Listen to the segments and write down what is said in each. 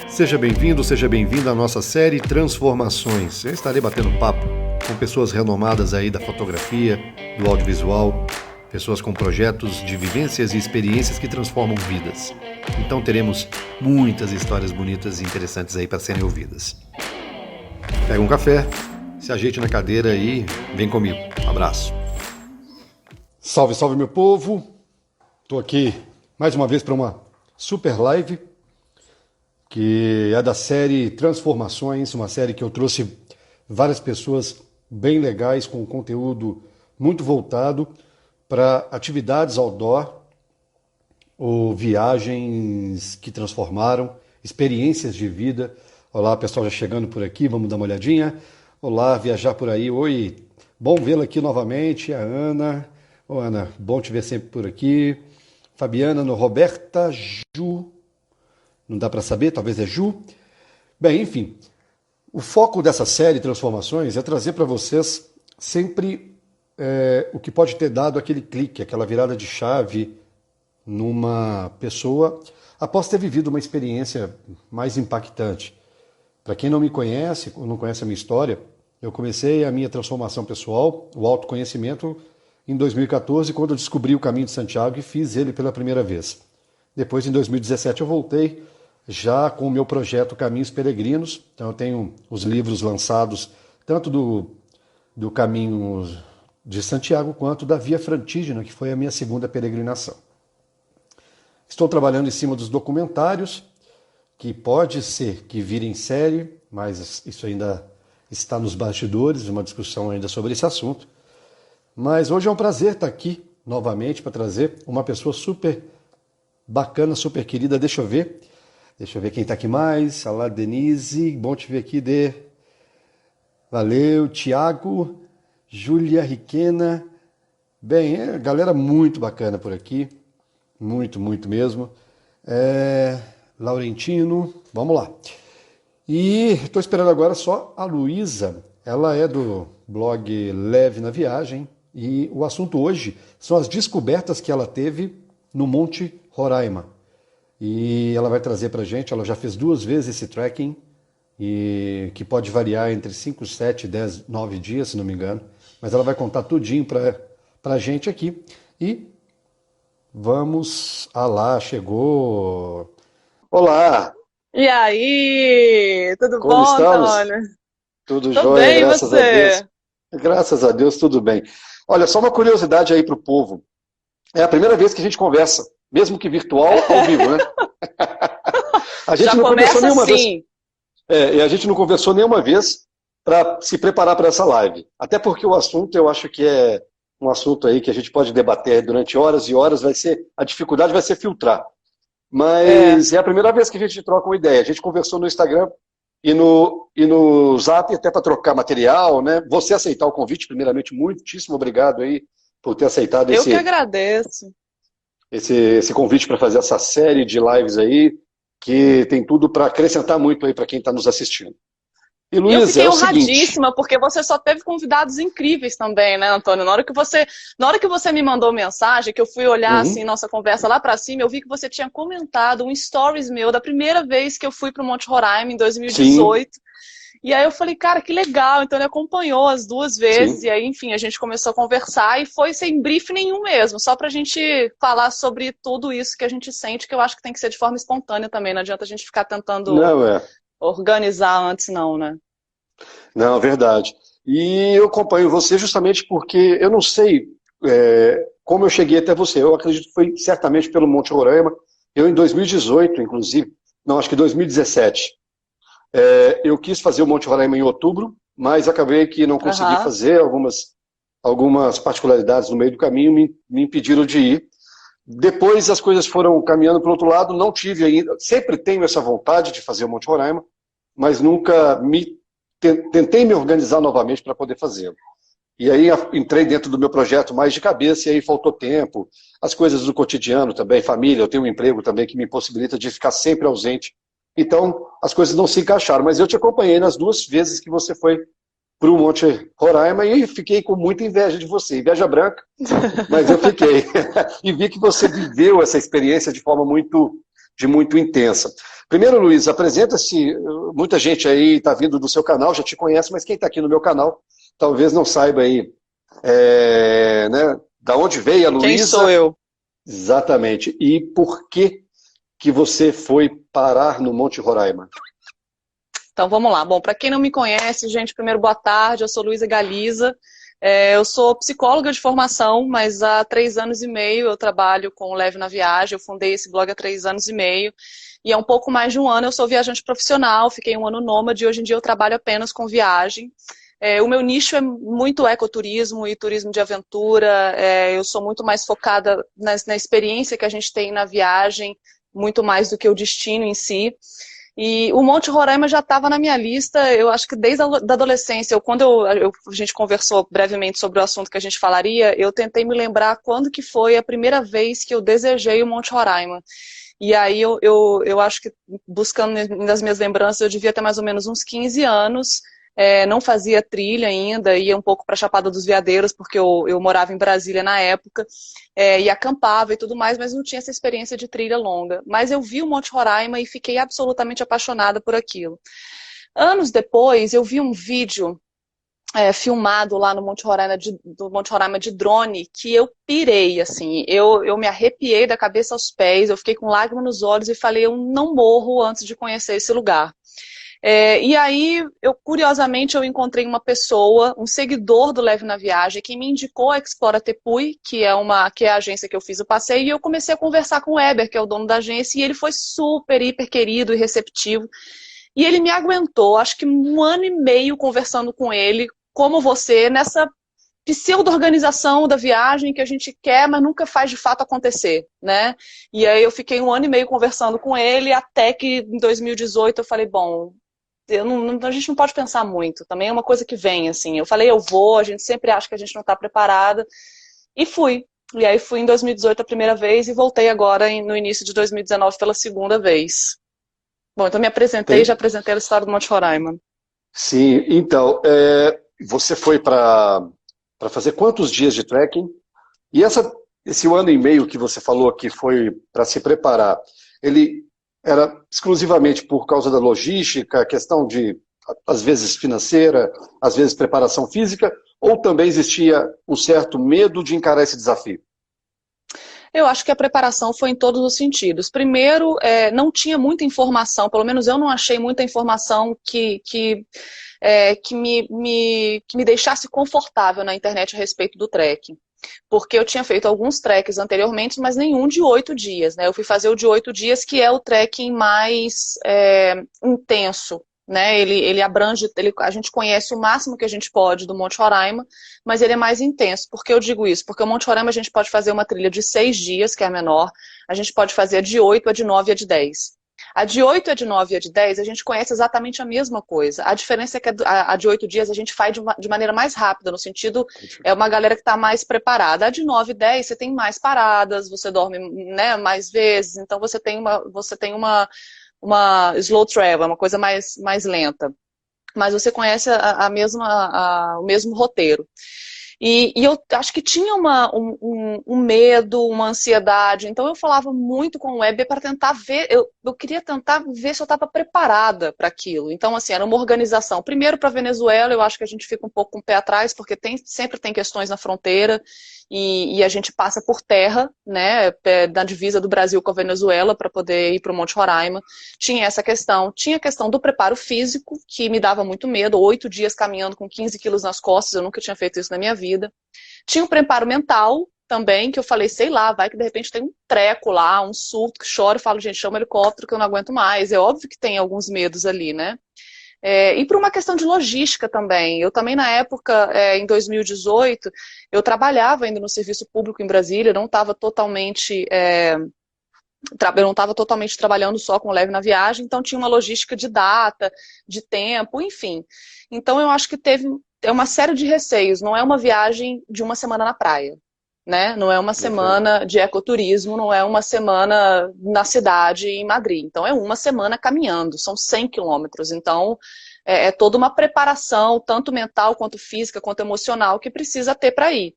Seja bem-vindo, seja bem-vinda à nossa série Transformações. Eu estarei batendo papo com pessoas renomadas aí da fotografia, do audiovisual, pessoas com projetos de vivências e experiências que transformam vidas. Então teremos muitas histórias bonitas e interessantes aí para serem ouvidas. Pega um café, se ajeite na cadeira e vem comigo. Abraço. Salve, salve meu povo! Estou aqui mais uma vez para uma super live que é da série Transformações, uma série que eu trouxe várias pessoas bem legais com conteúdo muito voltado para atividades outdoor ou viagens que transformaram, experiências de vida. Olá, pessoal já chegando por aqui, vamos dar uma olhadinha. Olá, viajar por aí. Oi, bom vê-la aqui novamente, a Ana. Ô, Ana, bom te ver sempre por aqui. Fabiana, no Roberta, Ju, não dá para saber, talvez é Ju. Bem, enfim, o foco dessa série Transformações é trazer para vocês sempre o que pode ter dado aquele clique, aquela virada de chave numa pessoa após ter vivido uma experiência mais impactante. Para quem não me conhece, ou não conhece a minha história, eu comecei a minha transformação pessoal, o autoconhecimento, em 2014, quando eu descobri o Caminho de Santiago e fiz ele pela primeira vez. Depois, em 2017, eu voltei já com o meu projeto Caminhos Peregrinos. Então eu tenho os livros lançados tanto do Caminho de Santiago quanto da Via Frantígena, que foi a minha segunda peregrinação. Estou trabalhando em cima dos documentários, que pode ser que virem série, mas isso ainda está nos bastidores, uma discussão ainda sobre esse assunto. Mas hoje é um prazer estar aqui novamente para trazer uma pessoa super bacana, super querida. Deixa eu ver quem está aqui mais. Olá, Denise, bom te ver aqui, Dê. Valeu, Tiago, Júlia Riquena. Bem, galera muito bacana por aqui, muito, muito mesmo. Laurentino, vamos lá. E estou esperando agora só a Luísa, ela é do blog Leve na Viagem, e o assunto hoje são as descobertas que ela teve no Monte Roraima. E ela vai trazer para a gente, ela já fez 2 vezes esse trekking, e que pode variar entre 5, 7, 10, 9 dias, se não me engano. Mas ela vai contar tudinho para a gente aqui. E vamos... Ah lá, chegou... Olá! E aí, tudo Como bom, estamos? Antônio? Tudo Tô jóia, bem, e graças a você? Deus. Graças a Deus, tudo bem. Olha, só uma curiosidade aí para o povo. É a primeira vez que a gente conversa, mesmo que virtual, ao vivo, né? A gente Já não conversou começa nenhuma vez. assim. E a gente não conversou nenhuma vez para se preparar para essa live. Até porque o assunto, eu acho que é um assunto aí que a gente pode debater durante horas e horas, a dificuldade vai ser filtrar. Mas é a primeira vez que a gente troca uma ideia. A gente conversou no Instagram e no Zap até para trocar material, né? Você aceitar o convite, primeiramente, muitíssimo obrigado aí por ter aceitado Eu que agradeço. esse convite para fazer essa série de lives aí, que tem tudo para acrescentar muito aí para quem está nos assistindo. E E eu Luísa, fiquei é o seguinte... honradíssima, porque você só teve convidados incríveis também, né, Antônio? Na hora que você me mandou mensagem, que eu fui olhar assim nossa conversa lá pra cima, eu vi que você tinha comentado um stories meu da primeira vez que eu fui pro Monte Roraima, em 2018. Sim. E aí eu falei, cara, que legal. Então ele acompanhou as 2 vezes, Sim. e aí, enfim, a gente começou a conversar e foi sem brief nenhum mesmo, só pra gente falar sobre tudo isso que a gente sente, que eu acho que tem que ser de forma espontânea também. Não adianta a gente ficar tentando organizar antes, não, né? Não, verdade. E eu acompanho você justamente porque eu não sei como eu cheguei até você. Eu acredito que foi certamente pelo Monte Roraima. Eu, em 2018, inclusive, não, acho que 2017, eu quis fazer o Monte Roraima em outubro, mas acabei que não consegui fazer. Algumas particularidades no meio do caminho me impediram de ir. Depois as coisas foram caminhando para o outro lado, não tive ainda. Sempre tenho essa vontade de fazer o Monte Roraima, mas nunca tentei me organizar novamente para poder fazê-lo. E aí entrei dentro do meu projeto mais de cabeça, e aí faltou tempo, as coisas do cotidiano também, família, eu tenho um emprego também que me possibilita de ficar sempre ausente. Então, as coisas não se encaixaram, mas eu te acompanhei nas 2 vezes que você foi para o Monte Roraima e fiquei com muita inveja de você, inveja branca, mas eu fiquei. E vi que você viveu essa experiência de forma muito intensa. Primeiro, Luiz, apresenta-se, muita gente aí está vindo do seu canal, já te conhece, mas quem está aqui no meu canal talvez não saiba aí, né, da onde veio a Luísa. Quem sou eu? Exatamente. E por que você foi parar no Monte Roraima? Então vamos lá. Bom, para quem não me conhece, gente, primeiro boa tarde, eu sou Luísa Galiza. Eu sou psicóloga de formação, mas há 3 anos e meio eu trabalho com o Leve na Viagem. Eu fundei esse blog há 3 anos e meio. E há um pouco mais de um ano eu sou viajante profissional, fiquei um ano nômade e hoje em dia eu trabalho apenas com viagem. O meu nicho é muito ecoturismo e turismo de aventura. Eu sou muito mais focada na experiência que a gente tem na viagem, muito mais do que o destino em si. E o Monte Roraima já estava na minha lista, eu acho que desde a adolescência. Quando a gente conversou brevemente sobre o assunto que a gente falaria, eu tentei me lembrar quando que foi a primeira vez que eu desejei o Monte Roraima. E aí eu acho que, buscando nas minhas lembranças, eu devia ter mais ou menos uns 15 anos, não fazia trilha ainda, ia um pouco para a Chapada dos Veadeiros, porque eu morava em Brasília na época, e acampava e tudo mais, mas não tinha essa experiência de trilha longa. Mas eu vi o Monte Roraima e fiquei absolutamente apaixonada por aquilo. Anos depois, eu vi um vídeo filmado lá no do Monte Roraima de drone, que eu pirei, assim, eu me arrepiei da cabeça aos pés, eu fiquei com lágrimas nos olhos e falei, eu não morro antes de conhecer esse lugar. E aí, curiosamente, eu encontrei uma pessoa, um seguidor do Leve na Viagem, que me indicou a Explora Tepui, que é a agência que eu fiz o passeio, e eu comecei a conversar com o Weber, que é o dono da agência, e ele foi super, hiper querido e receptivo. E ele me aguentou, acho que 1 ano e meio conversando com ele, como você, nessa pseudo-organização da viagem que a gente quer, mas nunca faz de fato acontecer, né? E aí eu fiquei 1 ano e meio conversando com ele, até que em 2018 eu falei, bom, a gente não pode pensar muito, também é uma coisa que vem, assim. Eu falei, eu vou, a gente sempre acha que a gente não está preparada, e fui. E aí fui em 2018 a primeira vez e voltei agora no início de 2019 pela segunda vez. Bom, então me apresentei, já apresentei a história do Monte Roraima. Sim, então, você foi para fazer quantos dias de trekking? E esse 1 ano e meio que você falou que foi para se preparar, ele era exclusivamente por causa da logística, questão de, às vezes, financeira, às vezes preparação física, ou também existia um certo medo de encarar esse desafio? Eu acho que a preparação foi em todos os sentidos. Primeiro, não tinha muita informação, pelo menos eu não achei muita informação que me deixasse confortável na internet a respeito do trekking. Porque eu tinha feito alguns treks anteriormente, mas nenhum de 8 dias, né? Eu fui fazer o de 8 dias, que é o trekking mais intenso, né? Ele abrange, a gente conhece o máximo que a gente pode do Monte Roraima, mas ele é mais intenso. Por que eu digo isso? Porque o Monte Roraima a gente pode fazer uma trilha de 6 dias, que é a menor, a gente pode fazer a de 8, a de 9 e a de 10. A de 8, a de 9 e a de 10, a gente conhece exatamente a mesma coisa. A diferença é que a de 8 dias a gente faz de maneira mais rápida, no sentido, é uma galera que está mais preparada. A de 9 e 10, você tem mais paradas, você dorme, né, mais vezes, então você tem uma slow travel, uma coisa mais lenta. Mas você conhece o mesmo roteiro. E eu acho que tinha um medo, uma ansiedade. Então eu falava muito com o Weber para tentar ver, eu queria tentar ver se eu estava preparada para aquilo. Então, assim, era uma organização. Primeiro para a Venezuela, eu acho que a gente fica um pouco com o pé atrás, porque sempre tem questões na fronteira. E a gente passa por terra, né, da divisa do Brasil com a Venezuela para poder ir para o Monte Roraima. Tinha essa questão. Tinha a questão do preparo físico, que me dava muito medo. 8 dias caminhando com 15 quilos nas costas, eu nunca tinha feito isso na minha vida. Tinha o preparo mental também, que eu falei, sei lá, vai que de repente tem um treco lá, um surto que chora e falo, gente, chama um helicóptero que eu não aguento mais. É óbvio que tem alguns medos ali, né? E por uma questão de logística também. Eu também, na época, em 2018, eu trabalhava ainda no serviço público em Brasília, eu não estava totalmente trabalhando só com o Leve na Viagem, então tinha uma logística de data, de tempo, enfim. Então eu acho que teve uma série de receios, não é uma viagem de 1 semana na praia. Né? Não é uma semana de ecoturismo, não é uma semana na cidade em Madrid. Então é 1 semana caminhando, são 100 quilômetros. Então é toda uma preparação, tanto mental, quanto física, quanto emocional, que precisa ter para ir.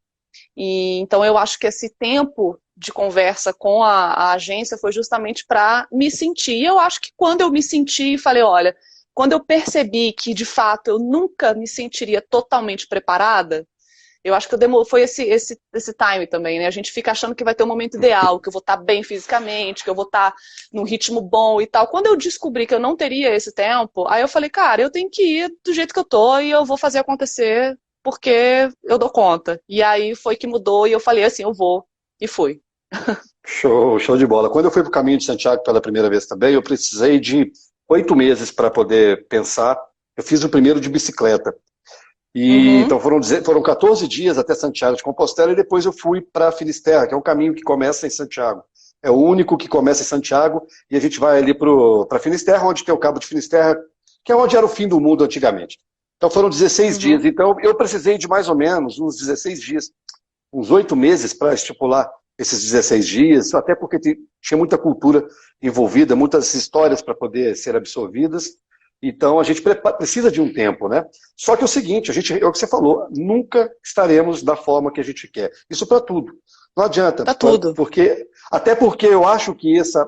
E, então eu acho que esse tempo de conversa com a agência foi justamente para me sentir. E eu acho que quando eu me senti, falei, olha, quando eu percebi que de fato eu nunca me sentiria totalmente preparada, eu acho que foi esse time também, né? A gente fica achando que vai ter um momento ideal, que eu vou estar bem fisicamente, que eu vou estar num ritmo bom e tal. Quando eu descobri que eu não teria esse tempo, aí eu falei, cara, eu tenho que ir do jeito que eu tô e eu vou fazer acontecer porque eu dou conta. E aí foi que mudou e eu falei assim, eu vou. E fui. Show de bola. Quando eu fui para o Caminho de Santiago pela primeira vez também, eu precisei de 8 meses para poder pensar. Eu fiz o primeiro de bicicleta. E, então foram 14 dias até Santiago de Compostela e depois eu fui para Finisterra, que é um caminho que começa em Santiago. É o único que começa em Santiago e a gente vai ali para Finisterra, onde tem o Cabo de Finisterra, que é onde era o fim do mundo antigamente. Então foram 16 dias. Então eu precisei de mais ou menos uns 16 dias, uns 8 meses para estipular esses 16 dias, até porque tinha muita cultura envolvida, muitas histórias para poder ser absorvidas. Então a gente precisa de um tempo, né? Só que é o seguinte, é o que você falou, nunca estaremos da forma que a gente quer. Isso para tudo. Não adianta. Para tudo. Até porque eu acho que essa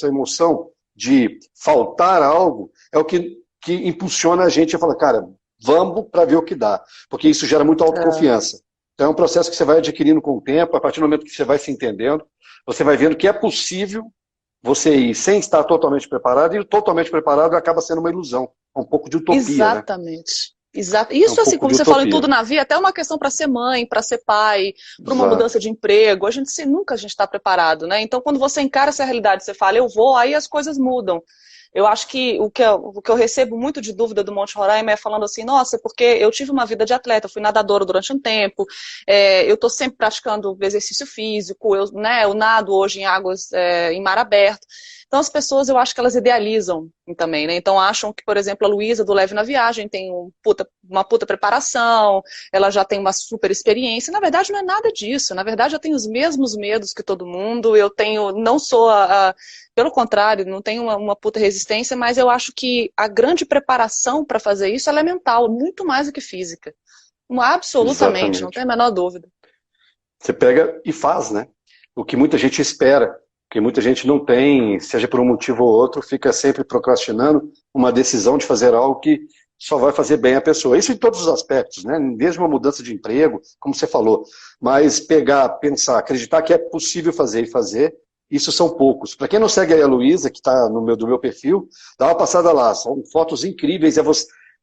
emoção de faltar algo é o que impulsiona a gente a falar, cara, vamos para ver o que dá. Porque isso gera muita autoconfiança. Então é um processo que você vai adquirindo com o tempo, a partir do momento que você vai se entendendo, você vai vendo que é possível você ir sem estar totalmente preparado, e o totalmente preparado acaba sendo uma ilusão, um pouco de utopia. Exatamente. Né? Exato. Isso, assim, como você falou em tudo na vida, até uma questão para ser mãe, para ser pai, para uma mudança de emprego, nunca a gente está preparado, né? Então, quando você encara essa realidade, você fala, eu vou, aí as coisas mudam. Eu acho que o que eu recebo muito de dúvida do Monte Roraima é falando assim, nossa, porque eu tive uma vida de atleta, eu fui nadadora durante um tempo, eu estou sempre praticando exercício físico, eu nado hoje em águas, em mar aberto. Então as pessoas, eu acho que elas idealizam também, né? Então acham que, por exemplo, a Luísa do Leve na Viagem tem uma puta preparação, ela já tem uma super experiência. Na verdade não é nada disso, na verdade eu tenho os mesmos medos que todo mundo, não sou pelo contrário, não tenho uma puta resistência, mas eu acho que a grande preparação para fazer isso ela é mental, muito mais do que física. Absolutamente, exatamente. Não tem a menor dúvida. Você pega e faz, né? O que muita gente espera. Porque muita gente não tem, seja por um motivo ou outro, fica sempre procrastinando uma decisão de fazer algo que só vai fazer bem a pessoa. Isso em todos os aspectos, né? Desde uma mudança de emprego, como você falou. Mas pegar, pensar, acreditar que é possível fazer e fazer, isso são poucos. Para quem não segue a Luísa, que está do meu perfil, dá uma passada lá. São fotos incríveis.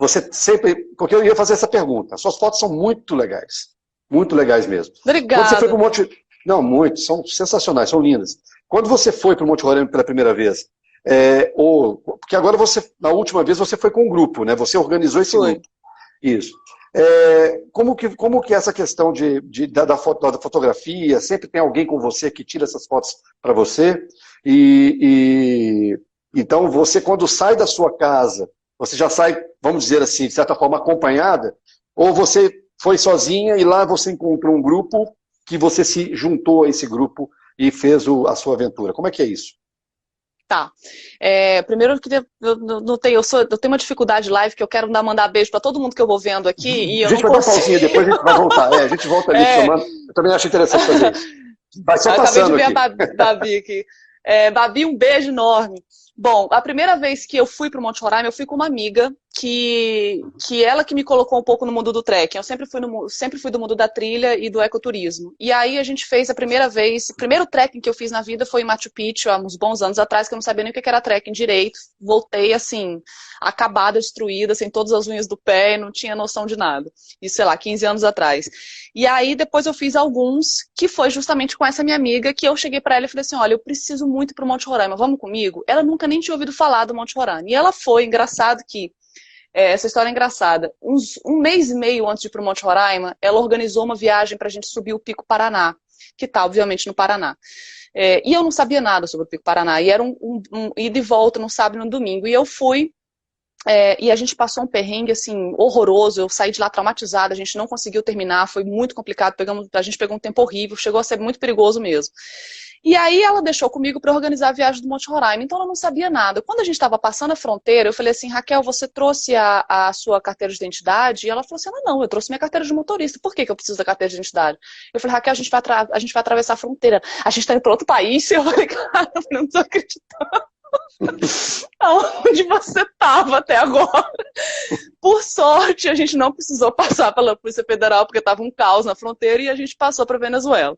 Você sempre... Porque eu ia fazer essa pergunta. Suas fotos são muito legais. Muito legais mesmo. Obrigada. Quando você foi para o Monte... Não, muito. São sensacionais, são lindas. Quando você foi para o Monte Roraima pela primeira vez, porque agora na última vez você foi com um grupo, né? Você organizou esse grupo. Isso. Como que é essa questão da fotografia? Sempre tem alguém com você que tira essas fotos para você? Então você, quando sai da sua casa, você já sai, vamos dizer assim, de certa forma acompanhada? Ou você foi sozinha e lá você encontrou um grupo que você se juntou a esse grupo e fez a sua aventura? Como é que é isso? Tá. Primeiro, eu tenho uma dificuldade live que eu quero mandar beijo para todo mundo que eu vou vendo aqui. E a gente vai dar pausinha, depois a gente vai voltar. A gente volta ali chamando. Eu também acho interessante fazer isso. Vai só passando aqui. Acabei de ver a Babi aqui. Babi, um beijo enorme. Bom, a primeira vez que eu fui para o Monte Roraima, eu fui com uma amiga que ela que me colocou um pouco no mundo do trekking. Eu sempre fui do mundo da trilha e do ecoturismo. E aí a gente fez o primeiro trekking que eu fiz na vida foi em Machu Picchu, há uns bons anos atrás, que eu não sabia nem o que era trekking direito. Voltei, assim, acabada, destruída, sem todas as unhas do pé, e não tinha noção de nada. Isso, sei lá, 15 anos atrás. E aí depois eu fiz alguns, que foi justamente com essa minha amiga, que eu cheguei para ela e falei assim, olha, eu preciso muito pro Monte Roraima, vamos comigo? Ela nunca nem tinha ouvido falar do Monte Roraima. E ela foi, engraçado que essa história é engraçada. Um mês e meio antes de ir para o Monte Roraima, ela organizou uma viagem para a gente subir o Pico Paraná, que está, obviamente, no Paraná. E eu não sabia nada sobre o Pico Paraná. E era um ida e volta no sábado e no domingo. E eu fui E a gente passou um perrengue, assim, horroroso. Eu saí de lá traumatizada, a gente não conseguiu terminar, foi muito complicado. A gente pegou um tempo horrível, chegou a ser muito perigoso mesmo. E aí ela deixou comigo para organizar a viagem do Monte Roraima, então ela não sabia nada. Quando a gente estava passando a fronteira, eu falei assim, Raquel, você trouxe a sua carteira de identidade? E ela falou assim, não, eu trouxe minha carteira de motorista. Por que eu preciso da carteira de identidade? Eu falei, Raquel, a gente vai atravessar a fronteira. A gente está indo para outro país? Eu falei, cara, eu não tô acreditando. Aonde você estava até agora? Por sorte, a gente não precisou passar pela Polícia Federal, porque estava um caos na fronteira, e a gente passou para Venezuela.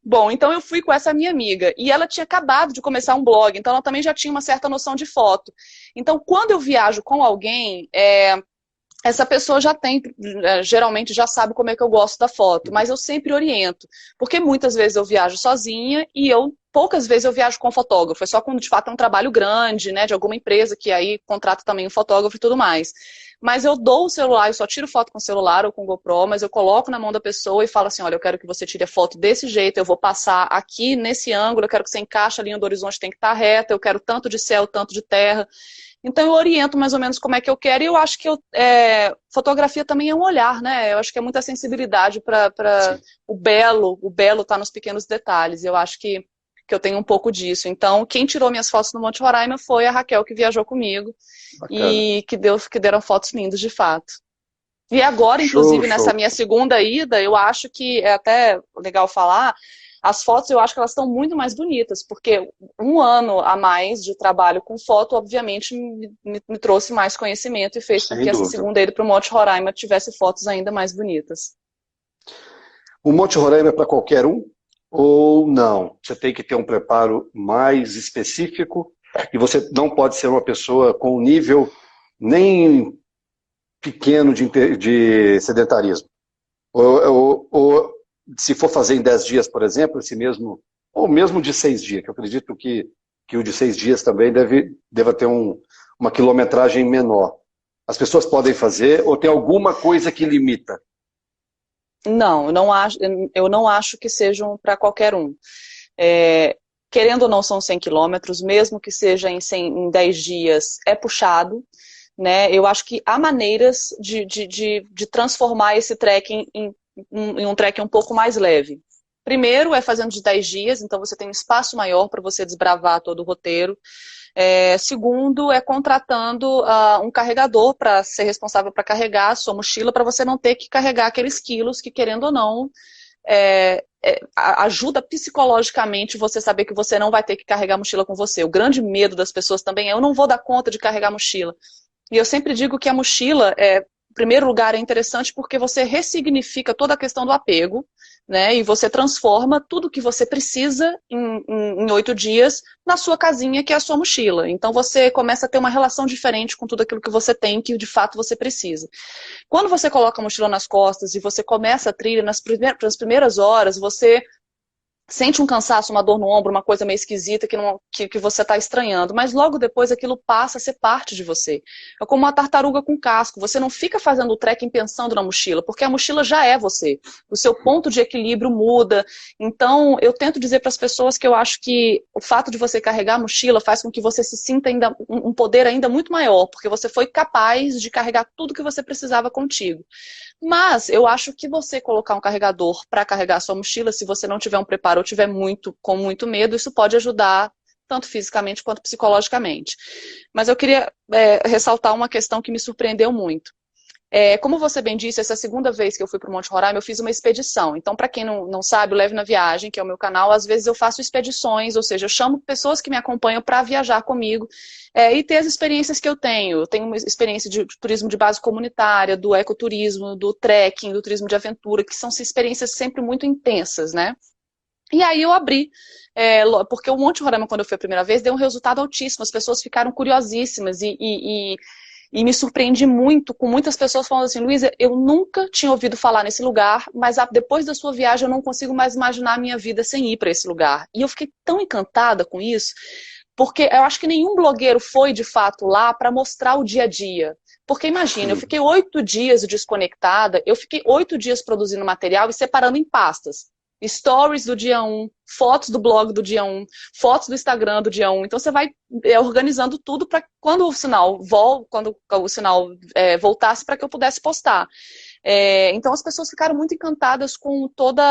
Bom, então eu fui com essa minha amiga, e ela tinha acabado de começar um blog, então ela também já tinha uma certa noção de foto. Então, quando eu viajo com alguém, essa pessoa já tem, geralmente já sabe como é que eu gosto da foto, mas eu sempre oriento, porque muitas vezes eu viajo sozinha e poucas vezes eu viajo com fotógrafo, é só quando de fato é um trabalho grande, né, de alguma empresa que aí contrata também um fotógrafo e tudo mais. Mas eu dou o celular, eu só tiro foto com o celular ou com o GoPro, mas eu coloco na mão da pessoa e falo assim, olha, eu quero que você tire a foto desse jeito, eu vou passar aqui nesse ângulo, eu quero que você encaixe a linha do horizonte, tem que estar reta, eu quero tanto de céu, tanto de terra. Então eu oriento mais ou menos como é que eu quero, e eu acho que fotografia também é um olhar, né? Eu acho que é muita sensibilidade para o belo tá nos pequenos detalhes. Eu acho que eu tenho um pouco disso. Então, quem tirou minhas fotos no Monte Roraima foi a Raquel, que viajou comigo. Bacana. E que deram fotos lindas, de fato. E agora, inclusive, nessa minha segunda ida, eu acho que é até legal falar, as fotos eu acho que elas estão muito mais bonitas, porque um ano a mais de trabalho com foto, obviamente, me trouxe mais conhecimento e fez com que essa segunda ida para o Monte Roraima tivesse fotos ainda mais bonitas. O Monte Roraima é para qualquer um? Ou não? Você tem que ter um preparo mais específico e você não pode ser uma pessoa com um nível nem pequeno de sedentarismo. Ou se for fazer em 10 dias, por exemplo, ou mesmo de 6 dias, que eu acredito que o de 6 dias também deva ter uma quilometragem menor. As pessoas podem fazer ou tem alguma coisa que limita? Não, eu não acho que sejam para qualquer um. Querendo ou não, são 100 quilômetros, mesmo que seja em 10 dias, é puxado. Né? Eu acho que há maneiras de transformar esse trekking em um trekking um pouco mais leve. Primeiro é fazendo de 10 dias, então você tem um espaço maior para você desbravar todo o roteiro. Segundo, é contratando um carregador para ser responsável para carregar a sua mochila, para você não ter que carregar aqueles quilos que, querendo ou não, ajuda psicologicamente você saber que você não vai ter que carregar a mochila com você. O grande medo das pessoas também é, eu não vou dar conta de carregar a mochila. E eu sempre digo que a mochila, em primeiro lugar, é interessante porque você ressignifica toda a questão do apego, né? E você transforma tudo que você precisa em 8 dias na sua casinha, que é a sua mochila. Então você começa a ter uma relação diferente com tudo aquilo que você tem, que de fato você precisa. Quando você coloca a mochila nas costas e você começa a trilha, nas primeiras horas, você sente um cansaço, uma dor no ombro, uma coisa meio esquisita que você está estranhando, mas logo depois aquilo passa a ser parte de você. É como uma tartaruga com casco, você não fica fazendo o trekking pensando na mochila, porque a mochila já é você. O seu ponto de equilíbrio muda. Então, eu tento dizer para as pessoas que eu acho que o fato de você carregar a mochila faz com que você se sinta ainda um poder ainda muito maior, porque você foi capaz de carregar tudo que você precisava contigo. Mas eu acho que você colocar um carregador para carregar a sua mochila, se você não tiver um preparo ou tiver com muito medo, isso pode ajudar tanto fisicamente quanto psicologicamente. Mas eu queria ressaltar uma questão que me surpreendeu muito. Como você bem disse, essa segunda vez que eu fui para o Monte Roraima, eu fiz uma expedição. Então, para quem não sabe, o Leve na Viagem, que é o meu canal, às vezes eu faço expedições, ou seja, eu chamo pessoas que me acompanham para viajar comigo e ter as experiências que eu tenho. Eu tenho uma experiência de turismo de base comunitária, do ecoturismo, do trekking, do turismo de aventura, que são experiências sempre muito intensas, né? E aí eu abri, porque o Monte Roraima, quando eu fui a primeira vez, deu um resultado altíssimo, as pessoas ficaram curiosíssimas e me surpreendi muito, com muitas pessoas falando assim, Luísa, eu nunca tinha ouvido falar nesse lugar, mas depois da sua viagem eu não consigo mais imaginar a minha vida sem ir para esse lugar. E eu fiquei tão encantada com isso, porque eu acho que nenhum blogueiro foi de fato lá para mostrar o dia a dia. Porque imagina, eu fiquei 8 dias desconectada, eu fiquei 8 dias produzindo material e separando em pastas. stories do dia 1, fotos do blog do dia 1, fotos do Instagram do dia 1. Então você vai organizando tudo para quando o sinal voltasse para que eu pudesse postar. Então as pessoas ficaram muito encantadas com toda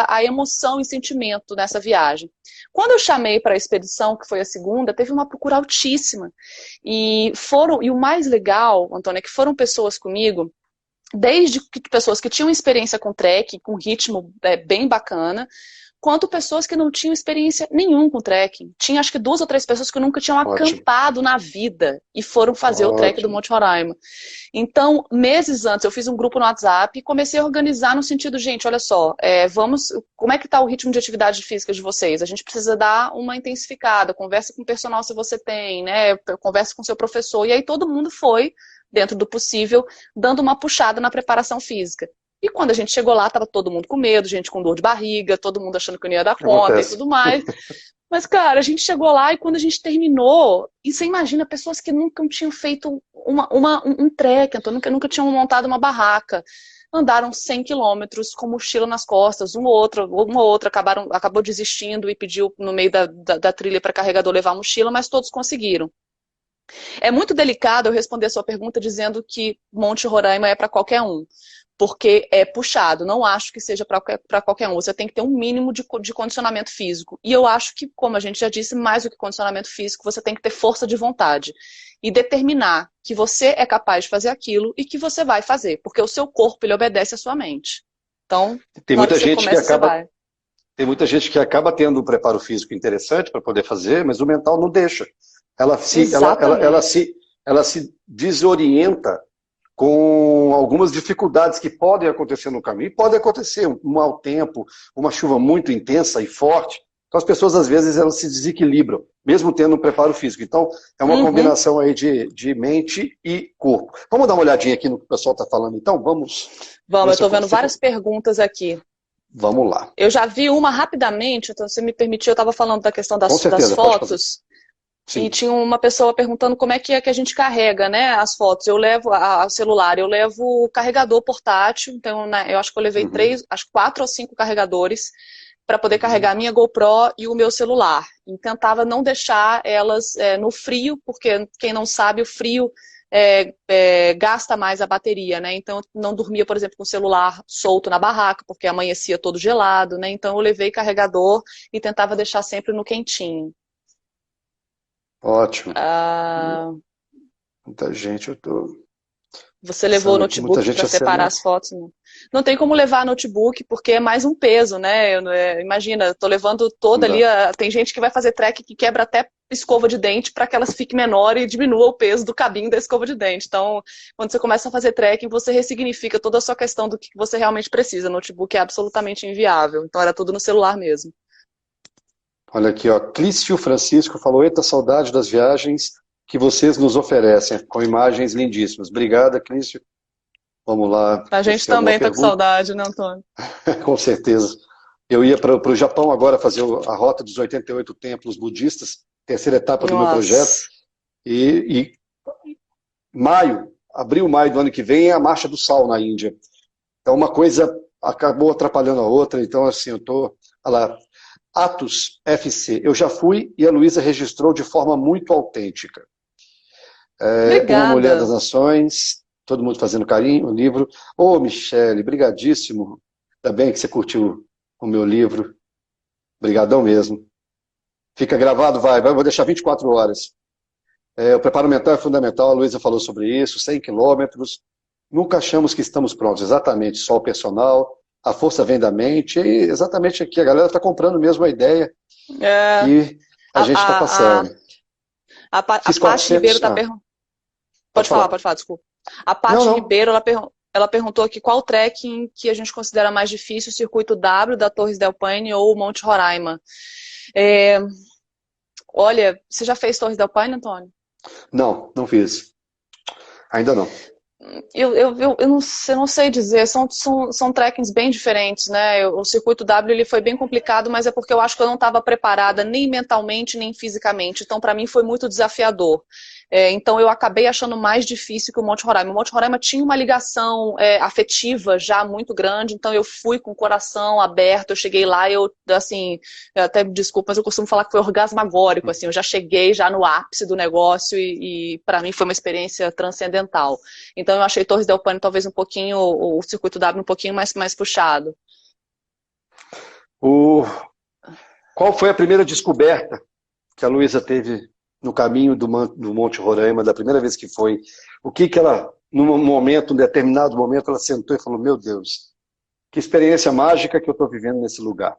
a emoção e sentimento nessa viagem. Quando eu chamei para a expedição, que foi a segunda, teve uma procura altíssima. E o mais legal, Antônia, é que foram pessoas comigo, desde pessoas que tinham experiência com trekking, com ritmo bem bacana, quanto pessoas que não tinham experiência nenhuma com trekking. Tinha acho que 2 ou 3 pessoas que nunca tinham acampado na vida e foram fazer o trek do Monte Roraima. Então, meses antes, eu fiz um grupo no WhatsApp e comecei a organizar no sentido, gente, olha só, como é que está o ritmo de atividade física de vocês? A gente precisa dar uma intensificada, conversa com o personal se você tem, né? Conversa com o seu professor. E aí todo mundo foi, dentro do possível, dando uma puxada na preparação física. E quando a gente chegou lá, estava todo mundo com medo, gente com dor de barriga, todo mundo achando que eu não ia dar conta e tudo mais. Mas, cara, a gente chegou lá e quando a gente terminou, e você imagina pessoas que nunca tinham feito um trek, então nunca tinham montado uma barraca. Andaram 100 quilômetros com mochila nas costas, uma ou outra acabou desistindo e pediu no meio da trilha para carregador levar a mochila, mas todos conseguiram. É muito delicado eu responder a sua pergunta dizendo que Monte Roraima é para qualquer um. Porque é puxado, não acho que seja para qualquer um. Você tem que ter um mínimo de condicionamento físico. E eu acho que, como a gente já disse, mais do que condicionamento físico, você tem que ter força de vontade. E determinar que você é capaz de fazer aquilo e que você vai fazer. Porque o seu corpo, ele obedece à sua mente. Então, tem muita gente que acaba tendo um preparo físico interessante para poder fazer, mas o mental não deixa. Ela se desorienta com algumas dificuldades que podem acontecer no caminho. E pode acontecer um mau tempo, uma chuva muito intensa e forte. Então as pessoas, às vezes, elas se desequilibram, mesmo tendo um preparo físico. Então, é uma combinação aí de mente e corpo. Vamos dar uma olhadinha aqui no que o pessoal está falando, então? Vamos, eu estou vendo várias perguntas aqui. Vamos lá. Eu já vi uma rapidamente, então, se você me permitir, eu estava falando da questão das fotos. Sim. E tinha uma pessoa perguntando como é que a gente carrega, né, as fotos. Eu levo o celular, eu levo o carregador portátil, então eu acho que eu levei 4 ou 5 carregadores para poder carregar a minha GoPro e o meu celular. E tentava não deixar elas no frio, porque quem não sabe, o frio gasta mais a bateria, né? Então eu não dormia, por exemplo, com o celular solto na barraca, porque amanhecia todo gelado, né? Então eu levei carregador e tentava deixar sempre no quentinho. Ótimo. Muita gente, eu tô... Você levou o notebook para separar as fotos? Não tem como levar notebook, porque é mais um peso, né? Imagina, eu tô levando toda ali... Tem gente que vai fazer trek que quebra até escova de dente para que elas fiquem menor e diminua o peso do cabinho da escova de dente. Então, quando você começa a fazer trekking, você ressignifica toda a sua questão do que você realmente precisa. O notebook é absolutamente inviável. Então, era tudo no celular mesmo. Olha aqui, ó, Clício Francisco falou: eita, saudade das viagens que vocês nos oferecem, com imagens lindíssimas. Obrigada, Clício. Vamos lá. A gente também está com saudade, né, Antônio? Com certeza. Eu ia para o Japão agora fazer a rota dos 88 templos budistas, terceira etapa do meu projeto. E abril, maio do ano que vem é a Marcha do Sal na Índia. Então uma coisa acabou atrapalhando a outra, então assim, eu tô... Olha lá, Atos FC. Eu já fui e a Luísa registrou de forma muito autêntica. Uma Mulher das Nações, todo mundo fazendo carinho, o livro. Ô, Michele, brigadíssimo. Ainda bem que você curtiu o meu livro. Brigadão mesmo. Fica gravado, vou deixar 24 horas. O preparo mental é fundamental, a Luísa falou sobre isso, 100 quilômetros. Nunca achamos que estamos prontos, exatamente, só o personal. A força vem da mente, e exatamente aqui a galera está comprando mesmo a ideia e a gente está passando. A Paty Ribeiro está perguntando. Pode falar, desculpa. A Paty Ribeiro, ela perguntou aqui qual trekking que a gente considera mais difícil, o Circuito W da Torres del Paine ou o Monte Roraima. Olha, você já fez Torres del Paine, Antônio? Não fiz. Ainda não. Eu não sei dizer, são trekkings bem diferentes, né? O Circuito W ele foi bem complicado, mas é porque eu acho que eu não estava preparada nem mentalmente, nem fisicamente. Então, para mim, foi muito desafiador. Então eu acabei achando mais difícil que o Monte Roraima. O Monte Roraima tinha uma ligação afetiva já muito grande, então eu fui com o coração aberto, eu cheguei lá, assim, até desculpa, mas eu costumo falar que foi orgasmagórico, assim, eu já cheguei já no ápice do negócio e para mim foi uma experiência transcendental. Então eu achei Torres del Paine talvez um pouquinho, o circuito W um pouquinho mais puxado. Qual foi a primeira descoberta que a Luísa teve no caminho do Monte Roraima, da primeira vez que foi? O que ela, num determinado momento, ela sentou e falou, meu Deus, que experiência mágica que eu estou vivendo nesse lugar.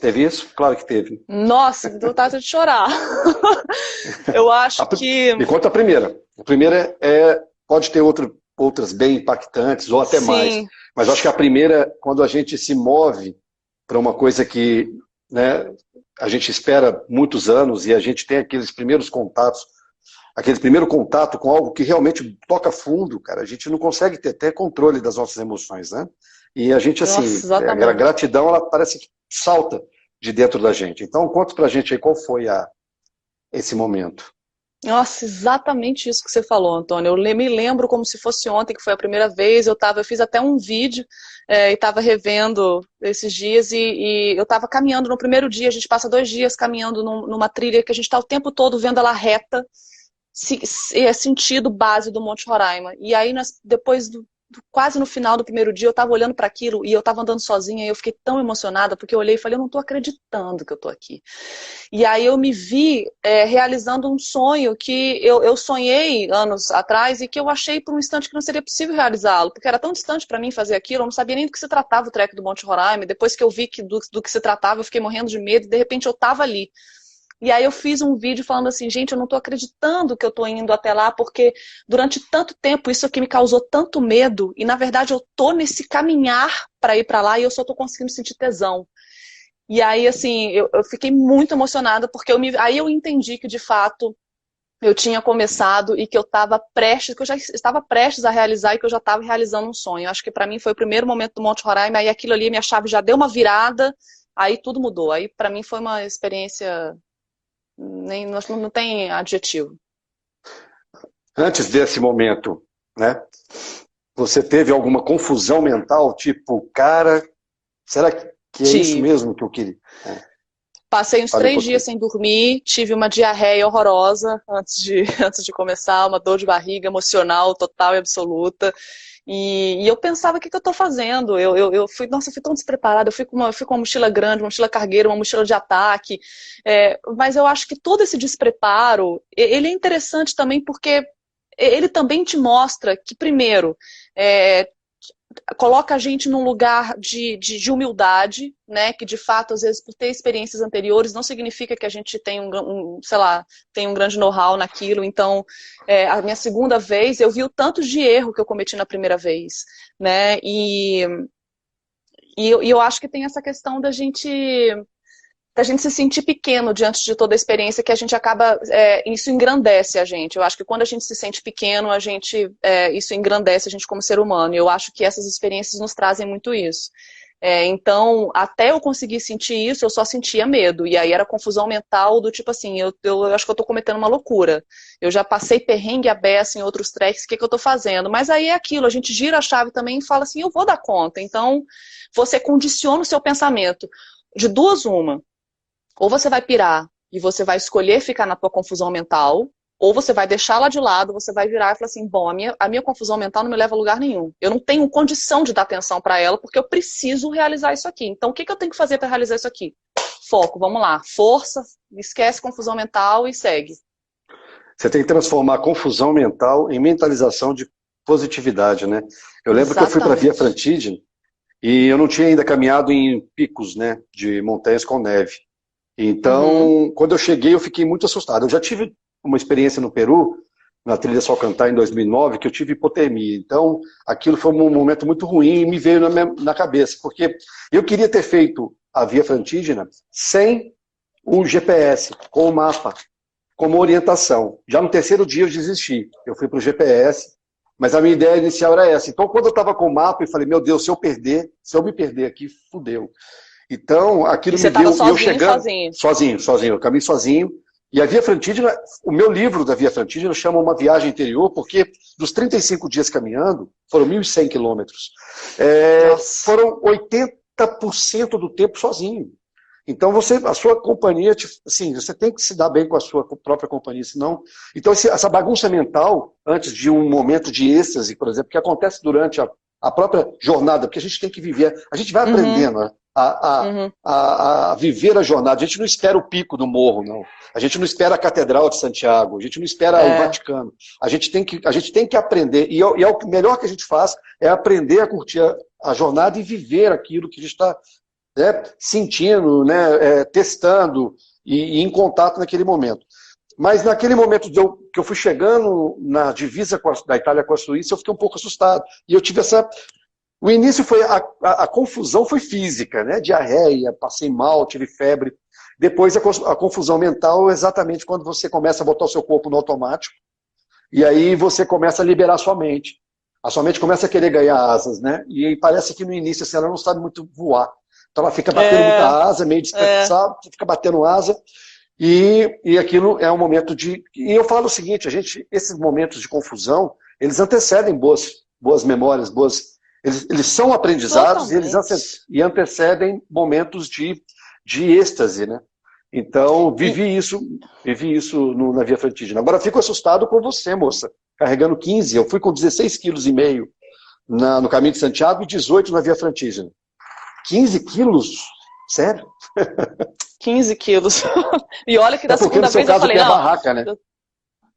Teve isso? Claro que teve. Nossa, me deu vontade de chorar. Eu acho que... Me conta a primeira. A primeira pode ter outras bem impactantes, ou até mais. Mas eu acho que a primeira, quando a gente se move para uma coisa que, né, a gente espera muitos anos e a gente tem aqueles primeiros contatos, aquele primeiro contato com algo que realmente toca fundo, cara, a gente não consegue ter até controle das nossas emoções, né? E a gente, assim, a gratidão, ela parece que salta de dentro da gente. Então, conta pra gente aí qual foi esse momento. Nossa, exatamente isso que você falou, Antônio. Eu me lembro como se fosse ontem, que foi a primeira vez. Eu fiz até um vídeo e estava revendo esses dias e eu estava caminhando no primeiro dia. A gente passa 2 dias caminhando numa trilha que a gente está o tempo todo vendo ela reta, sentido base do Monte Roraima. E aí, depois quase no final do primeiro dia, eu estava olhando para aquilo e eu estava andando sozinha e eu fiquei tão emocionada porque eu olhei e falei, eu não estou acreditando que eu estou aqui. E aí eu me vi realizando um sonho que eu sonhei anos atrás e que eu achei por um instante que não seria possível realizá-lo, porque era tão distante para mim fazer aquilo, eu não sabia nem do que se tratava o trek do Monte Roraima. Depois que eu vi do que se tratava, eu fiquei morrendo de medo e de repente eu estava ali. E aí eu fiz um vídeo falando assim, gente, eu não estou acreditando que eu estou indo até lá, porque durante tanto tempo isso aqui me causou tanto medo, e na verdade eu estou nesse caminhar para ir para lá e eu só estou conseguindo sentir tesão. E aí, assim, eu fiquei muito emocionada, porque aí eu entendi que de fato eu tinha começado e que eu já estava prestes a realizar e que eu já estava realizando um sonho. Acho que para mim foi o primeiro momento do Monte Roraima, aí aquilo ali, minha chave já deu uma virada, aí tudo mudou. Aí para mim foi uma experiência... não tem adjetivo. Antes desse momento, né, você teve alguma confusão mental? Tipo, cara, será que é isso mesmo que eu queria? Passei uns 3 dias sem dormir, tive uma diarreia horrorosa antes de começar, uma dor de barriga emocional total e absoluta. E eu pensava, o que eu estou fazendo? Eu fui tão despreparada, eu fui com uma mochila grande, uma mochila cargueira, uma mochila de ataque. Mas eu acho que todo esse despreparo, ele é interessante também porque ele também te mostra que, primeiro, coloca a gente num lugar de humildade, né? Que de fato, às vezes, por ter experiências anteriores, não significa que a gente tem tem um grande know-how naquilo. Então, a minha segunda vez, eu vi o tanto de erro que eu cometi na primeira vez, né? E eu acho que tem essa questão da gente se sentir pequeno diante de toda a experiência, que a gente acaba, isso engrandece a gente. Eu acho que quando a gente se sente pequeno, isso engrandece a gente como ser humano. E eu acho que essas experiências nos trazem muito isso. Então, até eu conseguir sentir isso, eu só sentia medo. E aí era confusão mental do tipo assim, eu acho que eu tô cometendo uma loucura. Eu já passei perrengue a beça em outros treks, o que eu tô fazendo? Mas aí é aquilo, a gente gira a chave também e fala assim, eu vou dar conta. Então, você condiciona o seu pensamento. De duas, uma. Ou você vai pirar e você vai escolher ficar na tua confusão mental, ou você vai deixá-la de lado, você vai virar e falar assim, bom, a minha confusão mental não me leva a lugar nenhum. Eu não tenho condição de dar atenção para ela, porque eu preciso realizar isso aqui. Então, o que eu tenho que fazer para realizar isso aqui? Foco, vamos lá. Força, esquece confusão mental e segue. Você tem que transformar a confusão mental em mentalização de positividade, né? Eu lembro que eu fui para a Via Frantide e eu não tinha ainda caminhado em picos, né, de montanhas com neve. Então, quando eu cheguei, eu fiquei muito assustado. Eu já tive uma experiência no Peru, na trilha Salcantay em 2009, que eu tive hipotermia. Então, aquilo foi um momento muito ruim e me veio na cabeça, porque eu queria ter feito a Via Frantígena sem o GPS, com o mapa, como orientação. Já no terceiro dia eu desisti. Eu fui para o GPS, mas a minha ideia inicial era essa. Então, quando eu estava com o mapa, eu falei, meu Deus, se eu me perder aqui, fudeu. Então, aquilo me deu... Sozinho? Sozinho. Eu caminhei sozinho. E a Via Frantígena, o meu livro da Via Frantígena chama Uma Viagem Interior, porque dos 35 dias caminhando, foram 1.100 quilômetros, foram 80% do tempo sozinho. Então a sua companhia, assim, você tem que se dar bem com a sua própria companhia, senão... Então essa bagunça mental, antes de um momento de êxtase, por exemplo, que acontece durante a própria jornada, porque a gente tem que viver, a gente vai aprendendo, né? A viver a jornada. A gente não espera o pico do morro, não. A gente não espera a Catedral de Santiago, a gente não espera o Vaticano. A gente tem que aprender, e o melhor que a gente faz é aprender a curtir a jornada e viver aquilo que a gente está sentindo, né, testando e em contato naquele momento. Mas naquele momento que eu fui chegando na divisa da Itália com a Suíça, eu fiquei um pouco assustado. E eu tive essa... O início foi... A confusão foi física, né? Diarreia, passei mal, tive febre. Depois a confusão mental é exatamente quando você começa a botar o seu corpo no automático. E aí você começa a liberar a sua mente. A sua mente começa a querer ganhar asas, né? E aí parece que no início assim, ela não sabe muito voar. Então ela fica batendo muita asa, meio descansada, fica batendo asa. E aquilo é um momento de... E eu falo o seguinte, esses momentos de confusão, eles antecedem boas memórias, eles são aprendizados e antecedem momentos de êxtase, né? Então, vivi isso na Via Frantígena. Agora, fico assustado com você, moça, carregando 15, eu fui com 16,5 quilos no Caminho de Santiago e 18 na Via Frantígena. 15 quilos? Sério? 15 quilos. E olha que da segunda vez eu falei, não... barraca, né?